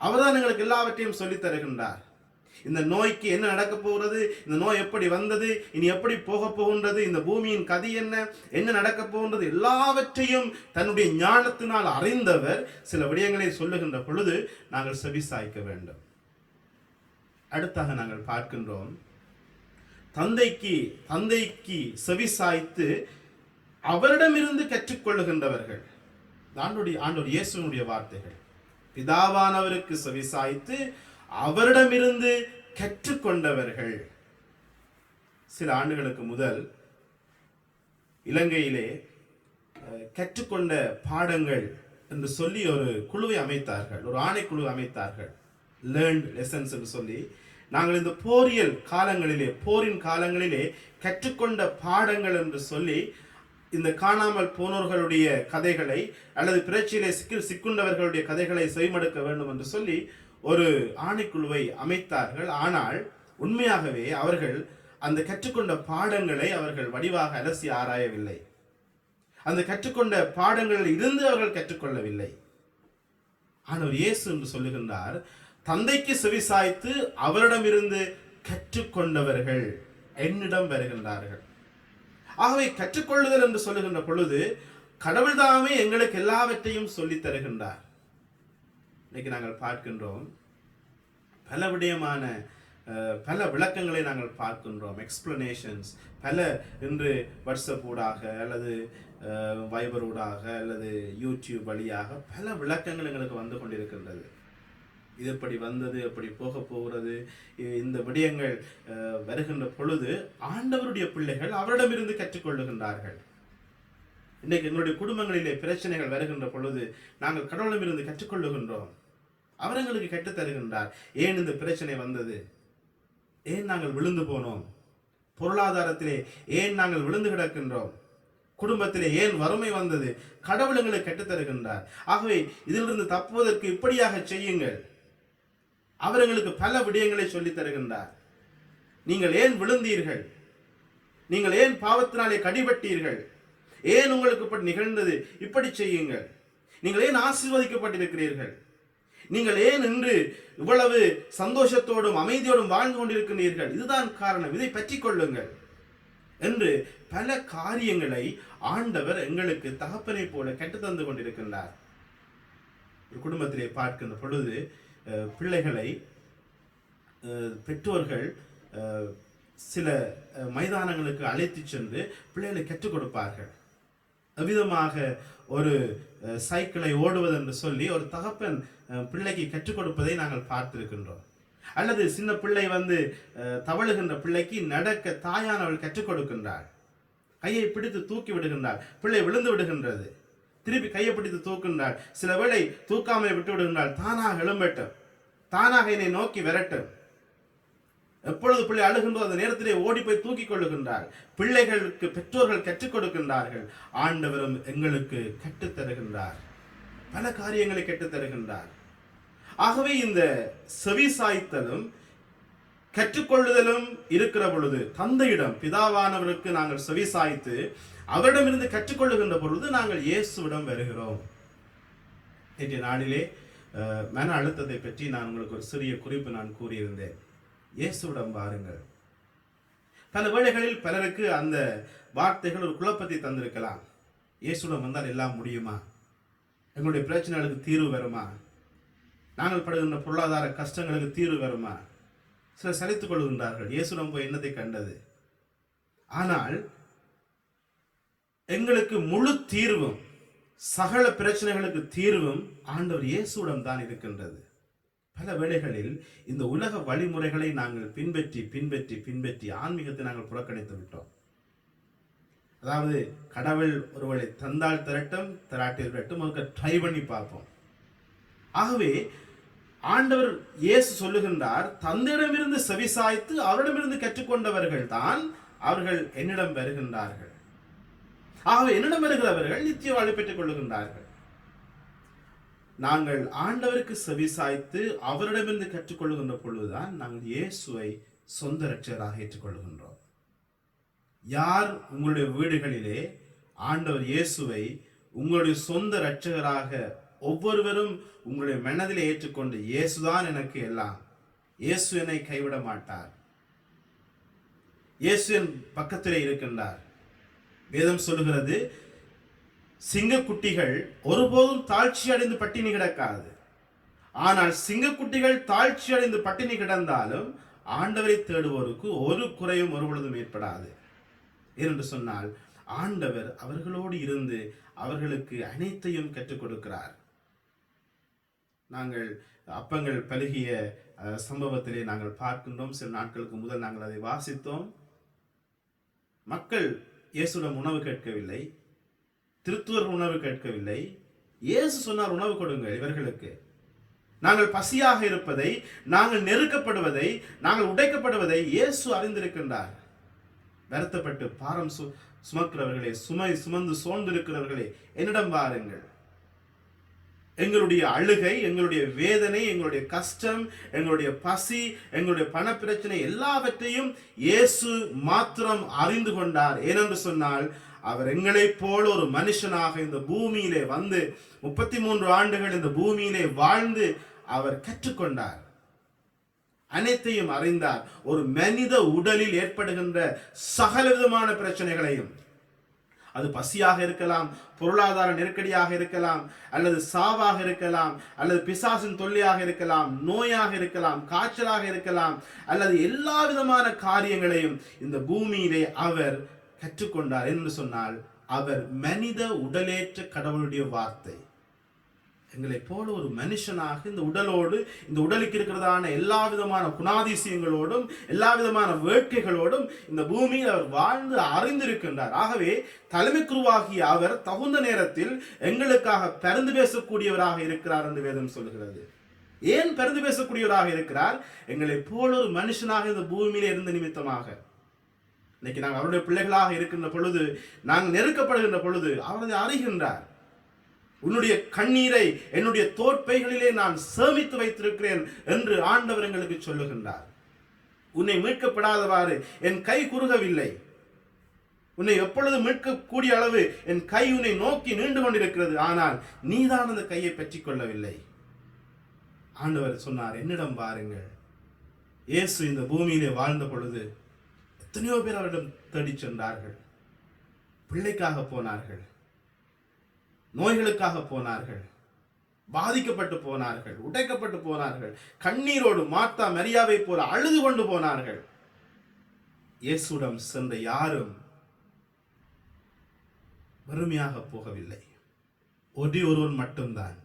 அவர்தான் எங்களுக்கு எல்லாவற்றையும் சொல்லித் தருகின்றார். இந்த நோய்க்கு என்ன நடக்க போகிறது, இந்த நோய் எப்படி வந்தது, இனி எப்படி போக போகின்றது, இந்த பூமியின் கதி என்ன நடக்க போகின்றது, எல்லாவற்றையும் தன்னுடைய ஞானத்தினால் அறிந்தவர் சில விடயங்களை சொல்லுகின்ற பொழுது நாங்கள் செவி சாய்க்க வேண்டும். அடுத்தாக நாங்கள் பார்க்கின்றோம், தந்தைக்கு செவி சாய்த்து அவரிடமிருந்து கற்றுக்கொள்ளுகின்றவர்கள். ஆண்டவர் இயேசுவினுடைய வார்த்தைகள். பிதாவானவருக்கு செவி சாய்த்து அவரிடமிருந்து கற்றுக்கொண்டவர்கள். சில ஆண்டுகளுக்கு முதல் இலங்கையிலே கற்றுக்கொண்ட பாடங்கள் என்று சொல்லி ஒரு குழுவை அமைத்தார்கள், ஒரு ஆணைக்குழு அமைத்தார்கள். லேர்ன்ட் லெசன்ஸ் என்று சொல்லி நாங்கள் இந்த போரின் காலங்களிலே கற்றுக்கொண்ட பாடங்கள் என்று சொல்லி இந்த காணாமல் போனோர்களுடைய கதைகளை அல்லது பிரச்சனையிலே சிக்குண்டவர்களுடைய கதைகளை செய்மடுக்க வேண்டும் என்று சொல்லி ஒரு ஆணைக்குழுவை அமைத்தார்கள். ஆனால் உண்மையாகவே அவர்கள் அந்த கற்றுக்கொண்ட பாடங்களை அவர்கள் வடிவாக அலசி ஆராயவில்லை. அந்த கற்றுக்கொண்ட பாடங்களில் இருந்து அவர்கள் கற்றுக்கொள்ளவில்லை. ஆனால் இயேசு என்று சொல்லுகின்றார், தந்தைக்கு செவிசாய்த்து அவரிடமிருந்து கற்றுக்கொண்டவர்கள் என்னிடம் வருகின்றார்கள். ஆகவே கற்றுக்கொள்ளுதல் என்று சொல்லுகின்ற பொழுது கடவுள் தாமே எங்களுக்கு எல்லாவற்றையும் சொல்லித் தருகின்றார். இன்னைக்கு நாங்கள் பார்க்கின்றோம், பல விடயமான பல விளக்கங்களை நாங்கள் பார்க்கின்றோம், எக்ஸ்பிளனேஷன்ஸ் பல இன்று வாட்ஸ்அப் ஊடாக அல்லது வைபர் ஊடாக அல்லது யூடியூப் வழியாக பல விளக்கங்கள் எங்களுக்கு வந்து கொண்டிருக்கின்றது. இது எப்படி வந்தது, எப்படி போக போகிறது, இந்த விடயங்கள் வருகின்ற பொழுது ஆண்டவருடைய பிள்ளைகள் அவரிடமிருந்து கற்றுக்கொள்ளுகின்றார்கள். இன்றைக்கு எங்களுடைய குடும்பங்களிலே பிரச்சனைகள் வருகின்ற பொழுது நாங்கள் கடவுளிடமிருந்து கற்றுக்கொள்ளுகின்றோம். அவர் எங்களுக்கு கற்றுத்தருகின்றார். ஏன் இந்த பிரச்சனை வந்தது, ஏன் நாங்கள் விழுந்து போனோம், பொருளாதாரத்திலே ஏன் நாங்கள் விழுந்து கிடக்கின்றோம், குடும்பத்திலே ஏன் வறுமை வந்தது, கடவுள் எங்களுக்கு கற்றுத்தருகின்றார். ஆகவே இதிலிருந்து தப்புவதற்கு இப்படியாக செய்யுங்கள். அவர் எங்களுக்கு பல விடயங்களை சொல்லித் தருகின்றார். நீங்கள் ஏன் விழுந்தீர்கள், நீங்கள் ஏன் பாவத்தினாலே கடிபட்டீர்கள், ஏன் உங்களுக்கு இப்படி நிகழ்ந்தது, இப்படி செய்யுங்கள். நீங்கள் ஏன் ஆசீர்வதிக்கப்பட்டிருக்கிறீர்கள், நீங்கள் ஏன் இன்று இவ்வளவு சந்தோஷத்தோடும் அமைதியோடும் வாழ்ந்து கொண்டிருக்கிறீர்கள், இதுதான் காரணம், இதை பற்றி கொள்ளுங்கள் என்று பல காரியங்களை ஆண்டவர் எங்களுக்கு தகப்பனை போல கற்றுத்தந்து கொண்டிருக்கின்றார். ஒரு குடும்பத்திலே பார்க்கின்ற பொழுது பிள்ளைகளை பெற்றோர்கள் சில மைதானங்களுக்கு அழைத்து சென்று பிள்ளைகளை கற்றுக் கொடுப்பார்கள். அவ்விதமாக ஒரு சைக்கிளை ஓடுவது என்று சொல்லி ஒரு தகப்பன் பிள்ளைக்கு கற்றுக் கொடுப்பதை நாங்கள் பார்த்திருக்கின்றோம். அல்லது சின்ன பிள்ளை வந்து தவழுகின்ற பிள்ளைக்கு நடக்க தாயானவள் கற்றுக் கொடுக்கின்றாள். கையை பிடித்து தூக்கி விடுகின்றாள், பிள்ளை விழுந்து விடுகின்றது, திருப்பி கையை பிடித்து தூக்குகின்றாள், சில வேளை தூக்காமல் விட்டு விடுகின்றாள், தானாக எழும்பட்டும், தானாக என்னை நோக்கி விரட்டும். எப்பொழுது பிள்ளை அழுகின்றோ அந்த நேரத்திலே ஓடி போய் தூக்கி கொள்ளுகின்றார். பிள்ளைகளுக்கு பெற்றோர்கள் கற்றுக் கொடுக்கின்றார்கள், ஆண்டவரும் எங்களுக்கு கற்றுத்தருகின்றார், பல காரியங்களை கற்றுத்தருகின்றார். ஆகவே இந்த செவிசாய்த்தலும் கற்றுக்கொள்ளுதலும் இருக்கிற பொழுது தந்தையிடம் பிதாவானவருக்கு நாங்கள் செவிசாய்த்து அவரிடமிருந்து கற்றுக்கொள்ளுகின்ற பொழுது நாங்கள் இயேசுவிடம் வருகிறோம். இன்றைய நாளிலே மன அழுத்தத்தை பற்றி நான் உங்களுக்கு ஒரு சிறிய குறிப்பு நான் கூறியிருந்தேன். இயேசுவிடம் வாருங்கள். பல வேளைகளில் பலருக்கு அந்த வார்த்தைகள் ஒரு குழப்பத்தை தந்திருக்கலாம். இயேசுவிடம் வந்தால் எல்லாம் முடியுமா, எங்களுடைய பிரச்சனைகளுக்கு தீர்வு வருமா, நாங்கள் படுகின்ற பொருளாதார கஷ்டங்களுக்கு தீர்வு வருமா? சிலர் சலித்துக் கொள்கின்றார்கள், இயேசுவிடம் போய் என்னத்தை கண்டது. ஆனால் எங்களுக்கு முழு தீர்வும், சகல பிரச்சனைகளுக்கு தீர்வும் ஆண்டவர் இயேசுவிடம் தான் இருக்கின்றது. பல வேளைகளில் இந்த உலக வழிமுறைகளை நாங்கள் பின்பற்றி பின்பற்றி பின்பற்றி ஆன்மீகத்தை நாங்கள் புறக்கணித்து விட்டோம். அதாவது கடவுள் ஒருவரை தந்தால் திரட்டும், திராட்டில் விரட்டும், ஒரு ட்ரை பண்ணி பார்ப்போம். ஆகவே ஆண்டவர் இயேசு சொல்லுகின்றார், தந்தையிடமிருந்து செவிசாய்த்து அவரிடமிருந்து கற்றுக்கொண்டவர்கள் தான் அவர்கள் என்னிடம் வருகின்றார்கள். ஆகவே என்னிடம் வருகிறவர்கள் நித்திய வாழ்வை பெற்றுக் கொள்ளுகின்றார்கள். நாங்கள் ஆண்டவருக்கு செவிசாய்த்து அவரிடமிருந்து கற்றுக்கொள்ளுகின்ற பொழுதுதான் நாங்கள் இயேசுவை சொந்த இரட்சகராக ஏற்றுக்கொள்ளுகின்றோம். யார் உங்களுடைய வீடுகளிலே ஆண்டவர் இயேசுவை உங்களுடைய சொந்த இரட்சகராக ஒவ்வொருவரும் உங்களுடைய மனதிலே ஏற்றுக்கொண்டு, இயேசுதான் எனக்கு எல்லாம், இயேசு என்னை கைவிட மாட்டார், இயேசு என் பக்கத்திலே இருக்கின்றார். வேதம் சொல்லுகிறது, சிங்கக்குட்டிகள் ஒருபோதும் தாழ்ச்சி அடைந்து பட்டினி கிடக்காது. ஆனால் சிங்கக்குட்டிகள் தாழ்ச்சி அடைந்து பட்டினி கிடந்தாலும் ஆண்டவரை தேடுவோருக்கு ஒரு குறையும் ஒரு பொழுதும் ஏற்படாது. ஏனென்று சொன்னால் ஆண்டவர் அவர்களோடு இருந்து அவர்களுக்கு அனைத்தையும் கற்றுக் கொடுக்கிறார். நாங்கள் அப்பங்கள் பருகிய சம்பவத்திலே நாங்கள் பார்க்கின்றோம். சில நாட்களுக்கு முதல் நாங்கள் அதை வாசித்தோம். மக்கள் இயேசுவிடம் உணவு கேட்கவில்லை, திருத்துவர் உணவு கேட்கவில்லை. இயேசு சொன்னார், உணவு கொடுங்கள் இவர்களுக்கு. நாங்கள் பசியாக இருப்பதை, நாங்கள் நெருக்கப்படுவதை, நாங்கள் உடைக்கப்படுவதை இயேசு அறிந்திருக்கின்றார். வருத்தப்பட்டு பாரம் சுமக்கிறவர்களே, சுமை சுமந்து சோர்ந்திருக்கிறவர்களே, என்னிடம் வாருங்கள். எங்களுடைய அழுகை, எங்களுடைய வேதனை, எங்களுடைய கஷ்டம், எங்களுடைய பசி, எங்களுடைய பண பிரச்சனை எல்லாவற்றையும் இயேசு மாத்திரம் அறிந்து கொண்டார். ஏனென்று சொன்னால், அவர் எங்களைப் போல ஒரு மனுஷனாக இந்த பூமியிலே வந்து 33 ஆண்டுகள் இந்த பூமியிலே வாழ்ந்து அவர் கற்றுக்கொண்டார். அனைத்தையும் அறிந்தார். ஒரு மனித உடலில் ஏற்படுகின்ற சகல விதமான பிரச்சனைகளையும், அது பசியாக இருக்கலாம், பொருளாதார நெருக்கடியாக இருக்கலாம், அல்லது சாவாக இருக்கலாம், அல்லது பிசாசின் தொல்லையாக இருக்கலாம், நோயாக இருக்கலாம், காய்ச்சலாக இருக்கலாம், அல்லது எல்லா விதமான காரியங்களையும் இந்த பூமியிலே அவர் கற்றுக்கொண்டார். என்று சொன்னால், அவர் மனித உடலேற்ற கடவுளுடைய வார்த்தை எங்களை போல ஒரு மனுஷனாக இந்த உடலோடு, இந்த உடலுக்கு இருக்கிறதான எல்லா விதமான குணாதிசயங்களோடும் எல்லா விதமான வேட்கைகளோடும் இந்த பூமியில் அவர் வாழ்ந்து அறிந்திருக்கின்றார். ஆகவே தலைமை குருவாகிய அவர் தகுந்த நேரத்தில் எங்களுக்காக பரிந்து பேசக்கூடியவராக இருக்கிறார் என்று வேதம் சொல்கிறது. ஏன் பரிந்து பேசக்கூடியவராக இருக்கிறார்? எங்களை போல ஒரு மனுஷனாக இந்த பூமியில இருந்த நிமித்தமாக. இன்னைக்கு நாங்கள் அவருடைய பிள்ளைகளாக இருக்கின்ற பொழுது, நாங்கள் நெருக்கப்படுகின்ற பொழுது அவர் அதை அறிகின்றார். உன்னுடைய கண்ணீரை என்னுடைய தோற்பைகளிலே நான் சேமித்து வைத்திருக்கிறேன் என்று ஆண்டவர் எங்களுக்கு சொல்லுகின்றார். உன்னை மீட்கப்படாதவாறு என் கை குறுகவில்லை. உன்னை எப்பொழுது மீட்கக்கூடிய அளவு என் கை உன்னை நோக்கி நீண்டு கொண்டிருக்கிறது. ஆனால் நீதான் அந்த கையை பற்றிக் கொள்ளவில்லை. ஆண்டவர் சொன்னார், என்னிடம் வாருங்கள். இயேசு இந்த பூமியிலே வாழ்ந்த பொழுது எத்தனையோ பேர் அவரிடம் தேடி சென்றார்கள். பிள்ளைக்காக போனார்கள், நோய்களுக்காக போனார்கள், பாதிக்கப்பட்டு போனார்கள், உடைக்கப்பட்டு போனார்கள், கண்ணீரோடு மார்த்தா மரியாவை போல அழுது கொண்டு போனார்கள். இயேசுவிடம் சென்ற யாரும் வறுமையாக போகவில்லை. ஒருவன் மட்டும்தான்,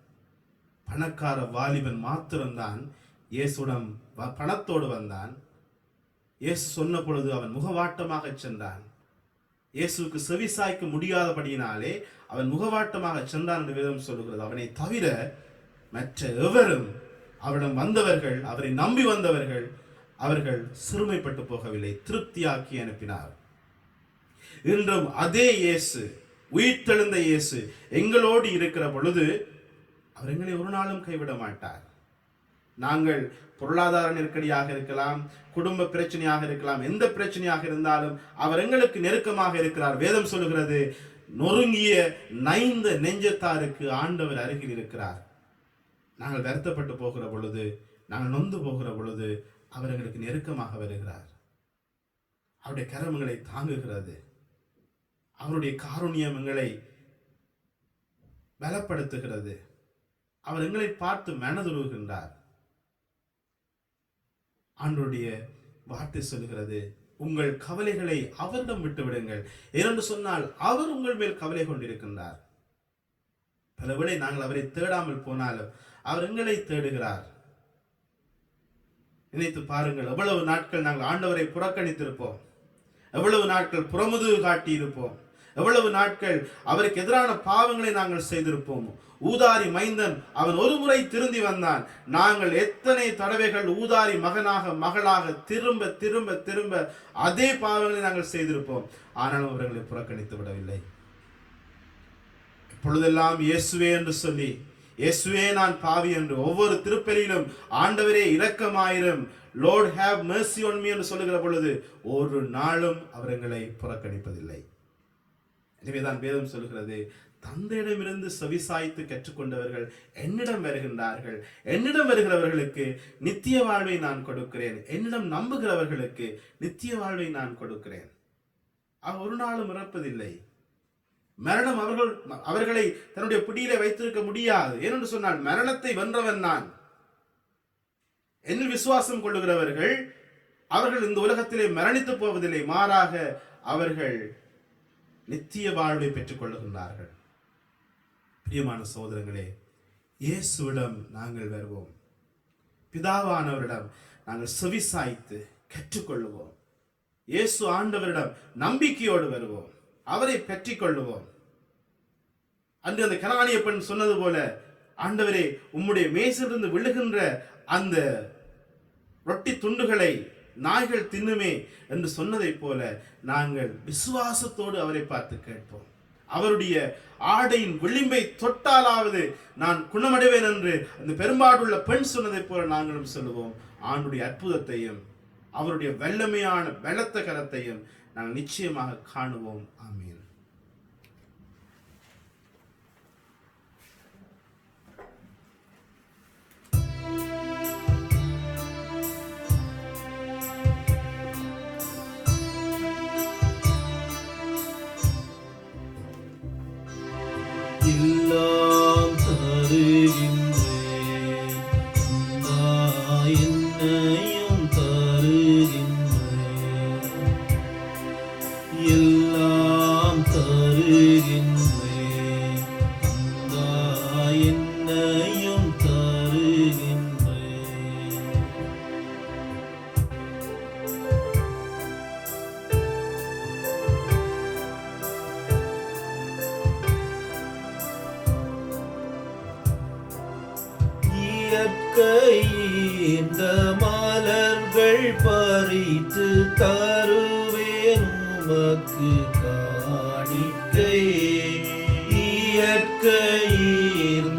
பணக்கார வாலிபன் மாத்திரம்தான் இயேசுவிடம் பணத்தோடு வந்தான். இயேசு சொன்ன பொழுது அவன் முகவாட்டமாக சென்றான். இயேசுக்கு செவிசாய்க்க முடியாதபடியினாலே அவன் முகவாட்டமாக சென்றான் என்று வேதம் சொல்லுகிறது. அவனை தவிர மற்ற எவரும், அவரிடம் வந்தவர்கள், அவரை நம்பி வந்தவர்கள், அவர்கள் சிறுமைப்பட்டு போகவில்லை, திருப்தியாக்கி அனுப்பினார். இன்றும் அதே இயேசு, உயிர்த்தெழுந்த இயேசு எங்களோடு இருக்கிற பொழுது அவர் எங்களை ஒரு நாளும் கைவிட மாட்டார். நாங்கள் பொருளாதார நெருக்கடியாக இருக்கலாம், குடும்ப பிரச்சனையாக இருக்கலாம், எந்த பிரச்சனையாக இருந்தாலும் அவர் எங்களுக்கு நெருக்கமாக இருக்கிறார். வேதம் சொல்லுகிறது, நொறுங்கிய நைந்த நெஞ்சத்தாருக்கு ஆண்டவர் அருகில் இருக்கிறார். நாங்கள் வருத்தப்பட்டு போகிற பொழுது, நாங்கள் நொந்து போகிற பொழுது அவர் எங்களுக்கு நெருக்கமாக வருகிறார். அவருடைய கரங்களை தாங்குகிறது. அவருடைய காருண்யம் எங்களை பலப்படுத்துகிறது. அவர் எங்களை பார்த்து மனதுருகின்றார். ஆண்டவருடைய வார்த்தை சொல்கிறது, உங்கள் கவலைகளை அவரிடம் விட்டு விடுங்கள். ஏனென்று சொன்னால் அவர் உங்கள் மேல் கவலை கொண்டிருக்கின்றார். பலவேளை நாங்கள் அவரை தேடாமல் போனாலும் அவர் எங்களை தேடுகிறார். நினைத்து பாருங்கள், எவ்வளவு நாட்கள் நாங்கள் ஆண்டவரை புறக்கணித்திருப்போம், எவ்வளவு நாட்கள் புறமுதுகு காட்டி இருப்போம், எவ்வளவு நாட்கள் அவருக்கு எதிரான பாவங்களை நாங்கள் செய்திருப்போம். ஊதாரி மைந்தன் அவன் ஒரு முறை திருந்தி வந்தான். நாங்கள் எத்தனை தடவைகள் ஊதாரி மகனாக மகளாக திரும்ப திரும்ப திரும்ப அதே பாவங்களை நாங்கள் செய்திருப்போம். ஆனாலும் அவர்களை புறக்கணித்து விடவில்லை. இப்பொழுதெல்லாம் இயேசுவே என்று சொல்லி, இயேசுவே நான் பாவி என்று ஒவ்வொரு திருப்பலியிலும் ஆண்டவரே இரக்கமாயிரும், Lord have mercy on me என்று சொல்லுகிற பொழுது ஒரு நாளும் அவர் எங்களை புறக்கணிப்பதில்லை. எனவேதான் வேதம் சொல்கிறது, தந்தையிடமிருந்து செவிசாய்த்து கற்றுக்கொண்டவர்கள் என்னிடம் வருகின்றார்கள், என்னிடம் வருகிறவர்களுக்கு நித்திய வாழ்வை நான் கொடுக்கிறேன், என்னிடம் நம்புகிறவர்களுக்கு நித்திய வாழ்வை நான் கொடுக்கிறேன். அவர் ஒரு நாளும் இறப்பதில்லை. மரணம் அவர்களை தன்னுடைய பிடியிலே வைத்திருக்க முடியாது. ஏனென்று சொன்னால் மரணத்தை வென்றவன் நான். என்னில் விசுவாசம் கொள்ளுகிறவர்கள் அவர்கள் இந்த உலகத்திலே மரணித்து போவதில்லை, மாறாக அவர்கள் நித்திய வாழ்வை பெற்றுக் கொள்ளுகின்றார்கள். பிரியமான சகோதரங்களே, இயேசுவிடம் நாங்கள் வருவோம். பிதாவானவரிடம் நாங்கள் செவிசாய்த்து கற்றுக்கொள்ளுவோம். இயேசு ஆண்டவரிடம் நம்பிக்கையோடு வருவோம், அவரை பெற்றிக் கொள்ளுவோம். அன்று அந்த கனானிய பெண் சொன்னது போல, ஆண்டவரே உம்முடைய மேசிலிருந்து விழுகின்ற அந்த ரொட்டி துண்டுகளை நாய்கள் தின்னுமே என்று சொன்னதைப் போல நாங்கள் விசுவாசத்தோடு அவரை பார்த்து கேட்போம். அவருடைய ஆடையின் விளிம்பை தொட்டாலாவது நான் குணமடைவேன் என்று அந்த பெரும்பாடுள்ள பெண் சொன்னதைப் போல நாங்களும் சொல்லுவோம். ஆண்டுடைய அற்புதத்தையும் அவருடைய வல்லமையான பலத்த கரத்தையும் நாங்கள் நிச்சயமாக காணுவோம். ஆமீன். எல்லாம் தருகின்றேன், என்னையும் தருகின்றேன். எல்லாம் தருகின்றேன், என்னையும் தருகின்றேன். இயற்கையின் மலர்கள் பறித்து தருவேன் உமக்கு காணிக்கை. இயற்கையின்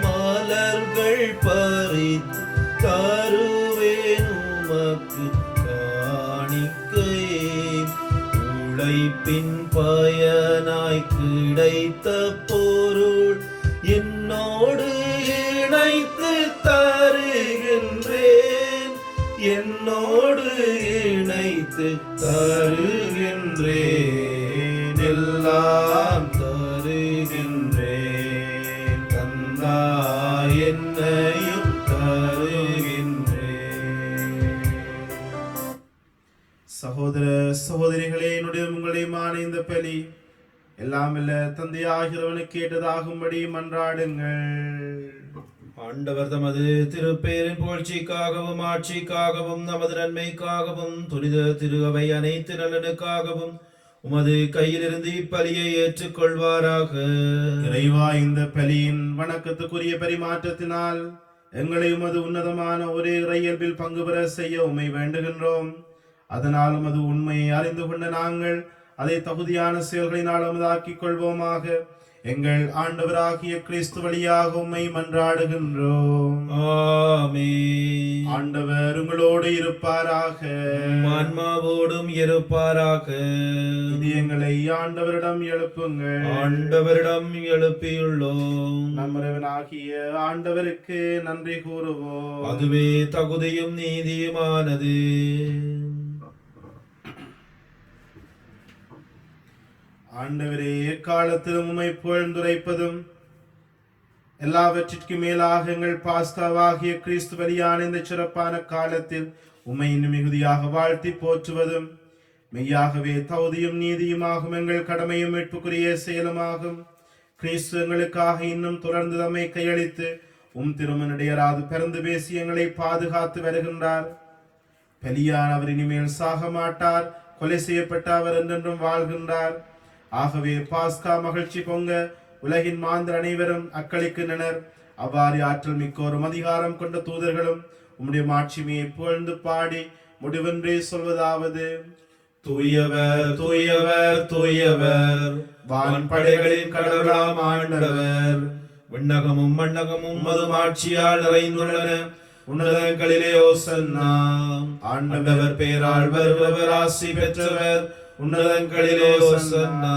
மலர்கள் பறித்து தருவேன் உமக்கு காணிக்கை. உழைப்பின் பயனாய் கிடைத்த பொருள் என்னோடு இணைத்து தருகின்றேன், என்னோடு இணைத்து தருகின்றேன். எல்லாம் தருகின்றேன், தந்தாய் என்னையும் தருகின்றேன். சகோதர சகோதரிகளே, என்னுடைய உங்களையுமான இந்த பலி எல்லாம் இல்ல தந்தையாகிறவனுக்கு கேட்டதாகும்படி மன்றாடுங்கள். ஆண்டவர் தமது திருப்பேரின் புகழ்ச்சிக்காகவும் ஆட்சிக்காகவும் நமது நன்மைக்காகவும் துரித திரு அவை அனைத்து நலனுக்காகவும் உமது கையிலிருந்து இப்பலியை ஏற்றுக்கொள்வாராக. இறைவா, இந்த பலியின் வணக்கத்துக்குரிய பரிமாற்றத்தினால் எங்களை உமது உன்னதமான ஒரே இறையல்பில் பங்கு பெற செய்ய உம்மை வேண்டுகின்றோம். அதனால் உமது உண்மையை அறிந்து கொண்ட நாங்கள் அதை தகுதியான செயல்களினால் உமதாக்கிக் கொள்வோமாக. எங்கள் ஆண்டவராகிய கிறிஸ்து வழியாக உம்மை மன்றாடுகின்றோம். ஆமென். ஆண்டவர் உங்களோடு இருப்பாராக, ஆன்மாவோடும் இருப்பாராக. இதயங்களை ஆண்டவரிடம் எழுப்புங்கள். ஆண்டவரிடம் எழுப்பியுள்ளோம். நம் இறைவனாகிய ஆண்டவருக்கு நன்றி கூறுவோம். அதுவே தகுதியும் நீதியுமானது. ஆண்டவரே, எக்காலத்திலும் உம்மை புகழ்ந்துரைப்பதும் எல்லாவற்றிற்கும் மேலாக எங்கள் பாஸ்காவாகிய கிறிஸ்து பலியான இந்த சிறப்பான காலத்தில் உம்மை இன்னும் மிகுதியாக வாழ்த்தி போற்றுவதும் மெய்யாகவே தகுதியும் நீதியுமாகும். எங்கள் கடமையும் மீட்புக்குரிய செயலுமாகும். கிறிஸ்து எங்களுக்காக இன்னும் தொடர்ந்து தம்மை கையளித்து திருமணிடையராது பிறந்து பேசி எங்களை பாதுகாத்து வருகின்றார். பலியானவர் இனிமேல் சாக மாட்டார், கொலை செய்யப்பட்ட அவர் என்றென்றும் வாழ்கின்றார். ஆகவே பாஸ்கா மகிழ்ச்சி பொங்க உலகின் மாந்தர் அனைவரும் அக்களிக்கின்றனர். அவ்வாறு ஆற்றல் மிக்கோரும் அதிகாரம் கொண்ட தூதர்களும் உம்முடைய மாட்சிமையை புகழ்ந்து பாடி முடிவென்றே சொல்வதாவது: தூயவர் தூயவர் தூயவர், வான்படைகளின் கடவுளாம் ஆண்டவர். விண்ணகமும் மண்ணகமும் மது ஆட்சியால் நிறைந்துள்ளன. உன்னதங்களிலே ஓசன்னா. ஆண்டவர் பேரால் வருபவர் ஆசி பெற்றவர். உன்னதங்களிலே ஓசன்னா.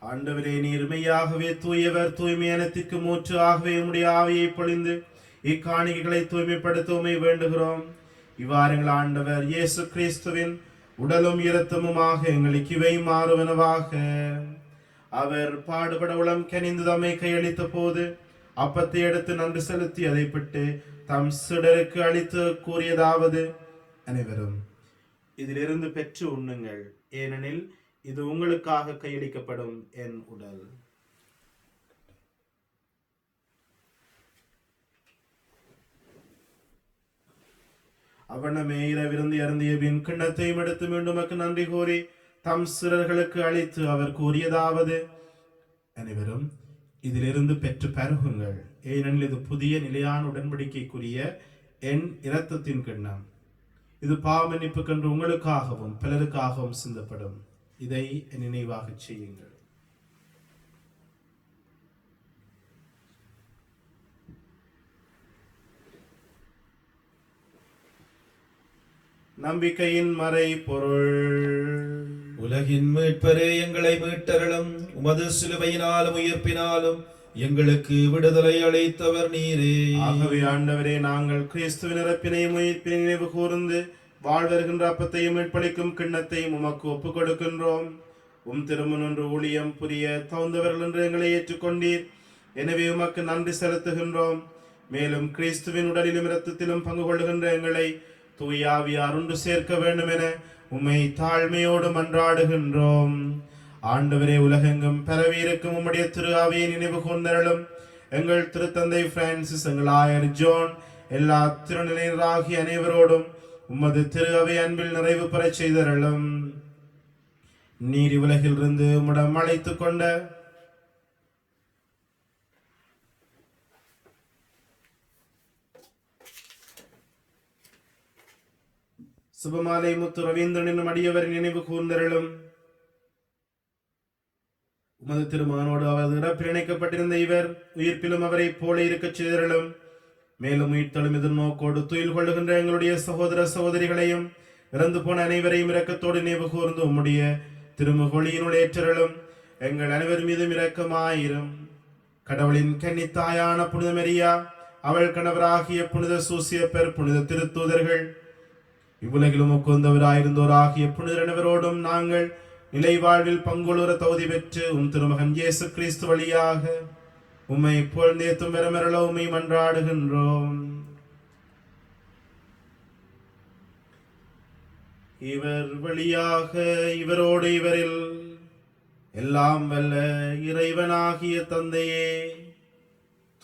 ஆண்டவரே, நீர் மெய்யாகவே தூயவர், தூய்மையானத்திற்கு மூற்று. ஆகவே உம்முடைய ஆவியை பொழிந்து இக்காணிக்கைகளை தூய்மைப்படுத்த உம்மை வேண்டுகிறோம். இவ்வாறுங்கள் ஆண்டவர் இயேசு கிறிஸ்துவின் உடலும் இரத்தமுமாக எங்களுக்கு இவை மாறுவனவாக. அவர் பாடுபட உளம் கனிந்து தம்மை கையளித்த போது அப்பத்தை எடுத்து நன்றி செலுத்தி அதை பிட்டு தம் சிடருக்கு அளித்து கூறியதாவது: அனைவரும் இதிலிருந்து பெற்று உண்ணுங்கள், ஏனெனில் இது உங்களுக்காக கையளிக்கப்படும் என் உடல். அவனமே இரவிருந்து இறந்திய பின் கிண்ணத்தையும் எடுத்து மீண்டும் நன்றி கூறி தம் சிறர்களுக்கு அளித்து அவர் கூறியதாவது: அனைவரும் இதிலிருந்து பெற்று பருகுங்கள், ஏனெனில் இது புதிய நிலையான உடன்படிக்கைக்குரிய என் இரத்தத்தின் கிண்ணம். இது பாவ மன்னிப்புக்கென்று உங்களுக்காகவும் பலருக்காகவும் சிந்தப்படும். இதை என் நினைவாக செய்யுங்கள். நம்பிக்கையின் மறை பொருள். உலகின் மீட்பரே, எங்களை மீட்டருளும். உமது சிலுவையினாலும் உயிர்ப்பினாலும் எங்களுக்கு விடுதலை அளித்தவர் நீரே. ஆகவே ஆண்டவரே, நாங்கள் கிறிஸ்துவின் இறப்பினையும் உயிர்ப்பினையும் நினைவு கூர்ந்து வாழ்வருகின்ற அப்பத்தையும் மீட்பளிக்கும் கிண்ணத்தையும் உமக்கு ஒப்புக் கொடுக்கின்றோம். திருமுன்று ஊழியம் புரிய தகுந்தவர்கள் என்று எங்களை ஏற்றுக்கொண்டீர். எனவே உமக்கு நன்றி செலுத்துகின்றோம். மேலும் கிறிஸ்துவின் உடலிலும் இரத்தத்திலும் பங்கு கொள்ளுகின்ற எங்களை தூயாவியார் ஒன்று சேர்க்க வேண்டும் என உம்மை தாழ்மையோடு மன்றாடுகின்றோம். ஆண்டவரே, உலகெங்கும் பரவியிருக்கும் உம்முடைய திரு ஆவியை நினைவு கூர்ந்தருளும். எங்கள் திருத்தந்தை பிரான்சிஸ், எங்கள் ஆயர் ஜோன், எல்லா திருநிலையராகிய அனைவரோடும் உமது திரு அவை அன்பில் நிறைவு பெறச் செய்தருளும். நீர் உலகிலிருந்து உம்மிடம் அழைத்துக் கொண்ட சுபமாலை முத்து ரவீந்திரன் என்னும் அடியவர் நினைவு கூர்ந்தருளும். உமது திருமகனோடு அவரது இறப்பில் இணைக்கப்பட்டிருந்த இவர் உயிர்ப்பிலும் அவரை போல இருக்கச் செய்தருளும். மேலும் உயிர்த்தலும் எதிர்நோக்கோடு துயில் கொள்ளுகின்ற எங்களுடைய சகோதர சகோதரிகளையும் இறந்து போன அனைவரையும் இரக்கத்தோடு நினைவு கூர்ந்து உம்முடைய திருமுகொழியினுள் ஏற்றருளும். எங்கள் அனைவர் மீதும் இரக்கமாயிரும். கடவுளின் கன்னித்தாயான புனித மரியா, அவள் கணவராகிய புனித சூசியப்பர், புனித திருத்தூதர்கள், இவ்வுலகிலும் உட்கொண்டவராயிருந்தோராகிய புனிதர் அனைவரோடும் நாங்கள் நிலை வாழ்வில் பங்குளுற தகுதி பெற்று திருமகன் இயேசு கிறிஸ்து வழியாக உம்மை புகழ்ந்தேத்தும் வரமரள உம்மை மன்றாடுகின்றோம். இவர் வழியாக இவரோடு இவரில் எல்லாம் வல்ல இறைவனாகிய தந்தையே,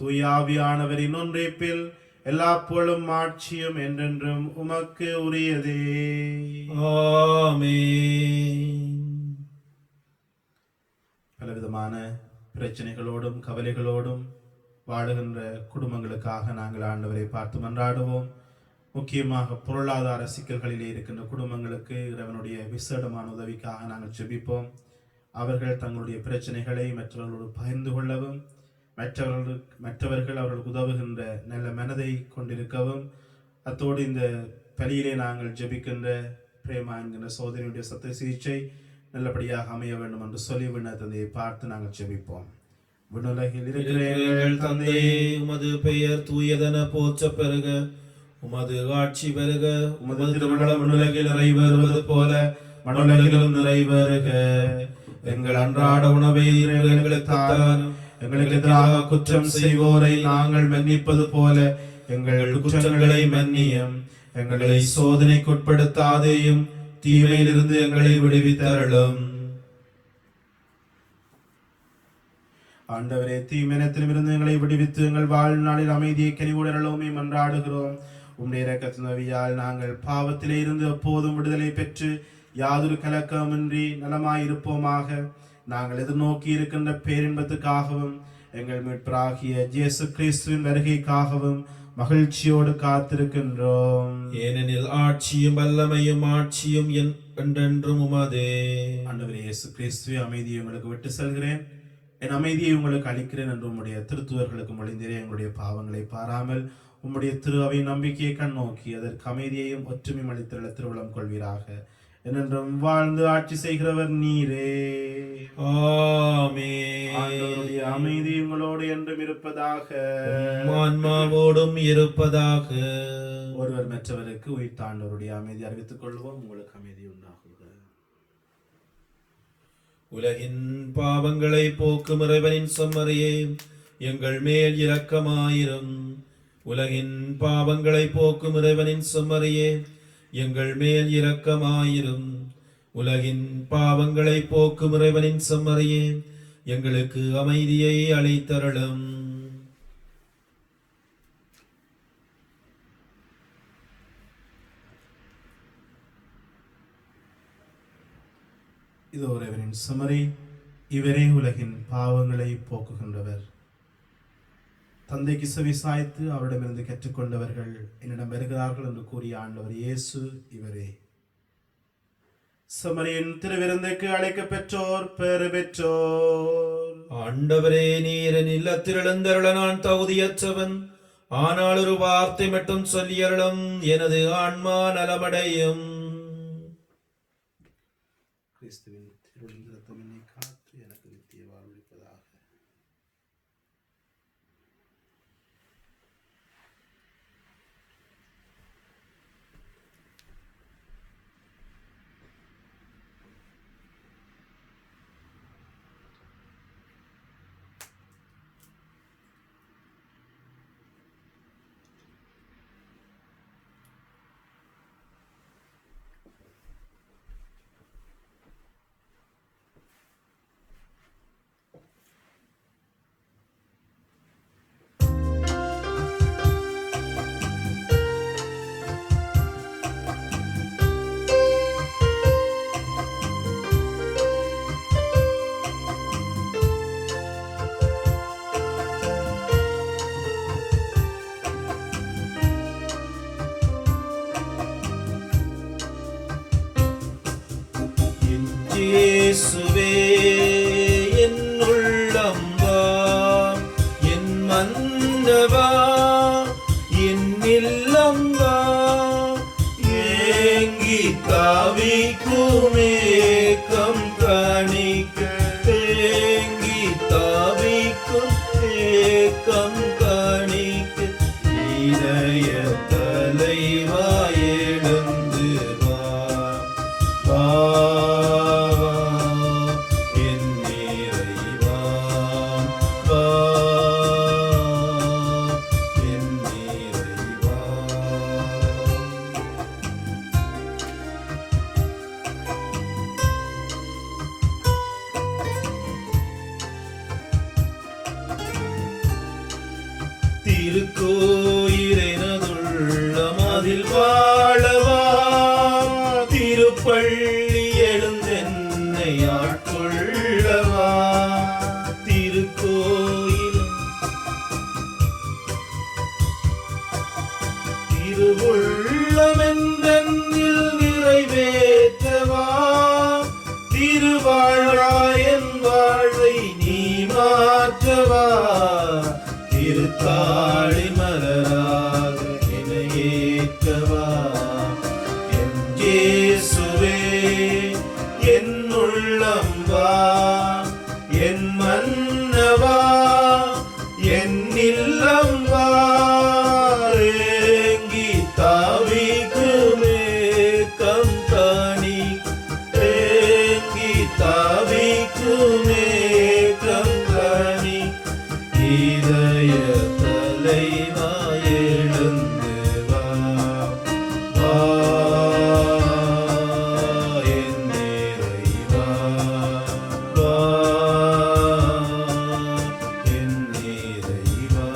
தூயாவியானவரின் ஒன்றிப்பில் எல்லா புகழும் ஆட்சியும் என்றென்றும் உமக்கு உரியதே. ஆமென். பலவிதமான பிரச்சனைகளோடும் கவலைகளோடும் வாழுகின்ற குடும்பங்களுக்காக நாங்கள் ஆண்டவரை பார்த்து மன்றாடுவோம். முக்கியமாக பொருளாதார சிக்கல்களிலே இருக்கின்ற குடும்பங்களுக்கு இறைவனுடைய விசேடமான உதவிக்காக நாங்கள் ஜெபிப்போம். அவர்கள் தங்களுடைய பிரச்சனைகளை மற்றவர்களோடு பகிர்ந்து கொள்ளவும், மற்றவர்கள் அவர்களுக்கு உதவுகின்ற நல்ல மனதை கொண்டிருக்கவும், அத்தோடு இந்த பலியிலே நாங்கள் ஜெபிக்கின்ற பிரேமா என்கின்ற சோதனையுடைய சத்த சிகிச்சை நல்லபடியாக அமைய வேண்டும் என்று சொல்லி விண்ணத்தந்தையை பார்த்து நாங்கள் ஜெபிப்போம். விண்ணுலகில் இருக்கிற எங்கள் தந்தையே, உமது பெயர் தூயதென போற்ற பெருக, உமது ஆட்சி பெருக, உமது திருமணம் விண்ணுலகில் நிறைவேறுவது போல மண்ணுலகிலும் நிறைவேறுக. எங்கள் அன்றாட உணவை எங்களுக்கு தாரும். எங்களுக்கு எதிராக குற்றம் செய்வோரை நாங்கள் மன்னிப்பது போல எங்கள் குற்றங்களை மன்னியும். எங்களை சோதனைக்குட்படுத்தாதேயும், தீமையிலிருந்து எங்களை விடுவித்தருளும். ஆண்டவரே, தீமையினத்திலிருந்து எங்களை விடுவித்து எங்கள் வாழ்நாளில் அமைதியை கனிவுடலுமே மன்றாடுகிறோம். உம்முடைய இரக்கத்தின் உதவியால் நாங்கள் பாவத்திலே இருந்து எப்போதும் விடுதலை பெற்று யாதொரு கலக்கமின்றி நலமாயிருப்போமாக. நாங்கள் எதிர்நோக்கி இருக்கின்ற பேரின்பத்துக்காகவும் எங்கள் மீட்பராகிய இயேசு கிறிஸ்துவின் வருகைக்காகவும் மகிழ்ச்சியோடு காத்திருக்கின்றோம். ஏனெனில் ஆட்சியும் வல்லமையும் ஆட்சியும் என்றென்றும் உமதே. ஆண்டவரே இயேசு கிறிஸ்துவே, அமைதியை உங்களுக்கு விட்டு செல்கிறேன், என் அமைதியை உங்களுக்கு அளிக்கிறேன் என்று உம்முடைய திருத்துவர்களுக்கு மொழிந்தீரே. எங்களுடைய பாவங்களை பாராமல் உம்முடைய திரு அவை நம்பிக்கையை கண்ணோக்கி அதற்கு அமைதியையும் ஒற்றுமையும் அளித்துள்ள திருவுளம் கொள்வீராக. என்றென்றும் வாழ்ந்து ஆட்சி செய்கிறவர் நீரே. ஆமென். ஆண்டவருடைய அமைதி உங்களோடு என்றும் இருப்பதாக, ஆன்மாவோடும் இருப்பதாக. ஒருவர் மற்றவருக்கு உயிர்த்தாண்டவருடைய அமைதி அறிவித்துக் கொள்வோம். உங்களுக்கு அமைதி உண்டாகுக. உலகின் பாவங்களை போக்கும் இறைவனின் செம்மறியே, எங்கள் மேல் இரக்கமாயிரும். உலகின் பாவங்களை போக்கும் இறைவனின் செம்மறியே, எங்கள் மேல் இரக்கமாயிரும். உலகின் பாவங்களை போக்கும் இறைவனின் செம்மறியே, எங்களுக்கு அமைதியை அளித்தருளும். இதோ இறைவனின் செம்மறி, இவரே உலகின் பாவங்களை போக்குகின்றவர். தந்தைக்கு செவிசாய்த்து அவரிடமிருந்து கற்றுக்கொண்டவர்கள் என்னிடம் வருகிறார்கள் என்று கூறிய ஆண்டவர் இயேசு இவரே. சமரியின் திருவிருந்துக்கு அழைக்க பெற்றோர் பேறு பெற்றோர். ஆண்டவரே, நீர் என் இல்லத்தில் எழுந்தருள நான் தகுதியற்றவன். ஆனால் ஒரு வார்த்தை மட்டும் சொல்லியருளும், எனது ஆன்மா நலமடையும். கிறிஸ்துவின் திருவிழின் இரத்தம் என்னை காத்து எனக்கு நித்திய வாழ்வளிப்பதாக. இயேசுவே, என் உள்ளம் வா, என் மன்னவா, என் இல்லம் வா. ஏங்கி தாவிக்கும் ஏக்கம் காணிக்க, ஏங்கி தாவிக்கும் ஏக்கம் காணிக்க, இதய தலைவா எழுந்து வா. வா திருக்கோயிலெனதுள்ளம் அதில் வாழவா, திருப்பள்ளி எழுந்தென்னை ஆட்கொள்ளவா. திருக்கோயிலும் திருவுள்ளமென்றென்னில் நிறைவேற்றவா. திருவாழ்வாயன் வாழ்வை நீ மாற்றவா. திருத்தாழி மலராக இணையேற்றவா. என் இயேசுவே, என் உள்ளம் வா, என் மன்னவா, என் இல்லம் வா. ஏங்கி தாவிக்கும் ஏக்கம் காணி, ஏங்கி தாவிக்கும் ஏக்கம் காணி, இதய தலைவா எழுந்து வா. வா என் நிறைவா, வா என் நிறைவா.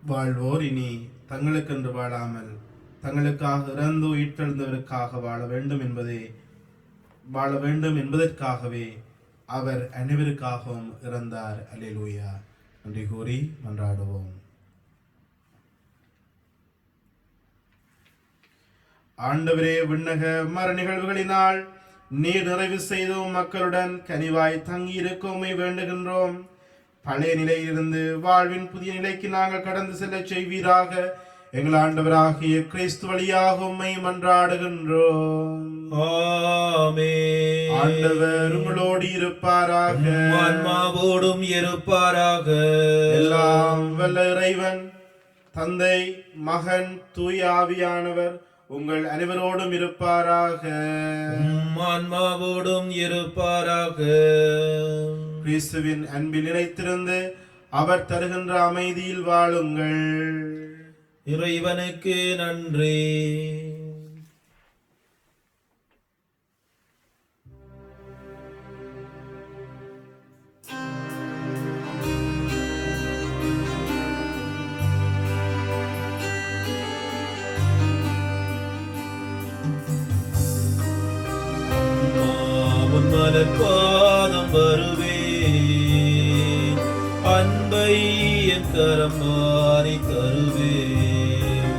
வாழ்வோர் இனி தங்களுக்கென்று வாழாமல் தங்களுக்காக இறந்து உயிர்த்தெழுந்தவருக்காக வாழ வேண்டும் என்பதற்காகவே அவர் அனைவருக்காகவும் இறந்தார். அல்லேலூயா. நன்றி கூறி மன்றாடுவோம். ஆண்டவரே, விண்ணக மர நிகழ்வுகளினால் நீர் நிறைவு செய்தும் மக்களுடன் கனிவாய் தங்கியிருக்கோமை வேண்டுகின்றோம். பழைய நிலையிலிருந்து வாழ்வின் புதிய நிலைக்கு நாங்கள் கடந்து செல்ல செய்வீராக. எங்கள் ஆண்டவராகிய கிறிஸ்து வழியாக உம்மை மன்றாடுகின்றோம். ஆமென். ஆண்டவர் உங்களோடு இருப்பாராக, ஆன்மாவோடும் இருப்பாராக. எல்லாம் வல்ல இறைவன் தந்தை, மகன், தூய ஆவியானவர் உங்கள் அனைவரோடும் இருப்பாராக. ஆன்மாவோடும் இருப்பாராக. கிறிஸ்துவின் அன்பில் நிலைத்திருந்து அவர் தருகின்ற அமைதியில் வாழுங்கள். இறைவனுக்கு நன்றி. மலர்பாதம் வருவேன், அன்பை என் கரம் மாறி தருவேன்.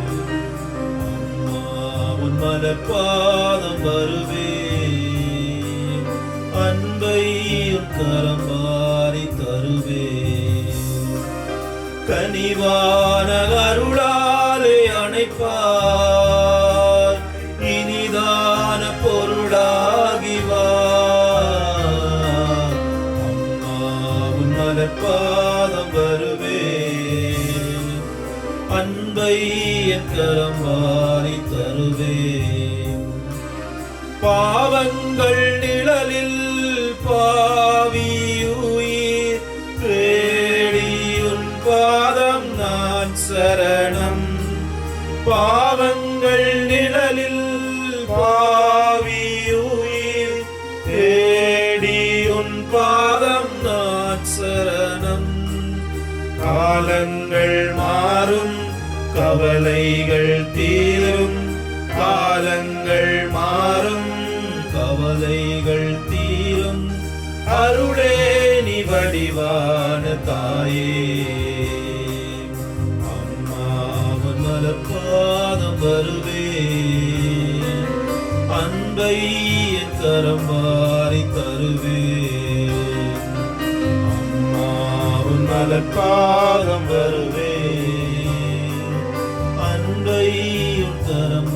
அம்மா உன் மலர்பாதம் வருவேன், அன்பை உன் கரம் மாறி தருவேன். கனிவான அருளாலே அணைப்பார், இனிதான பொருளாகி வா. அம்மா உன் மலர்பாதம் வருவேன், அன்பை என் கரம் மாறி தருவேன். பாவங்கள் நிழலில் பாவியுயிர் தேடி உன் பாதம் நான் சரணம். பாவங்கள் நிழலில் பாவியுயிர் தேடி உன் பாதம் நான் சரணம். காலங்கள் மாறும், கவலைகள் தீரும், காலங்கள் மாறும், கவலைகள் தீரும். அருளே நீ வடிவான தாயே. அம்மாவின் மலர்பாதம் வருவேன், அன்பை என் கரம் வாரி தருவேன். அம்மாவின் மலர்பாதம் வருவேன், அன்பை உன் கரம்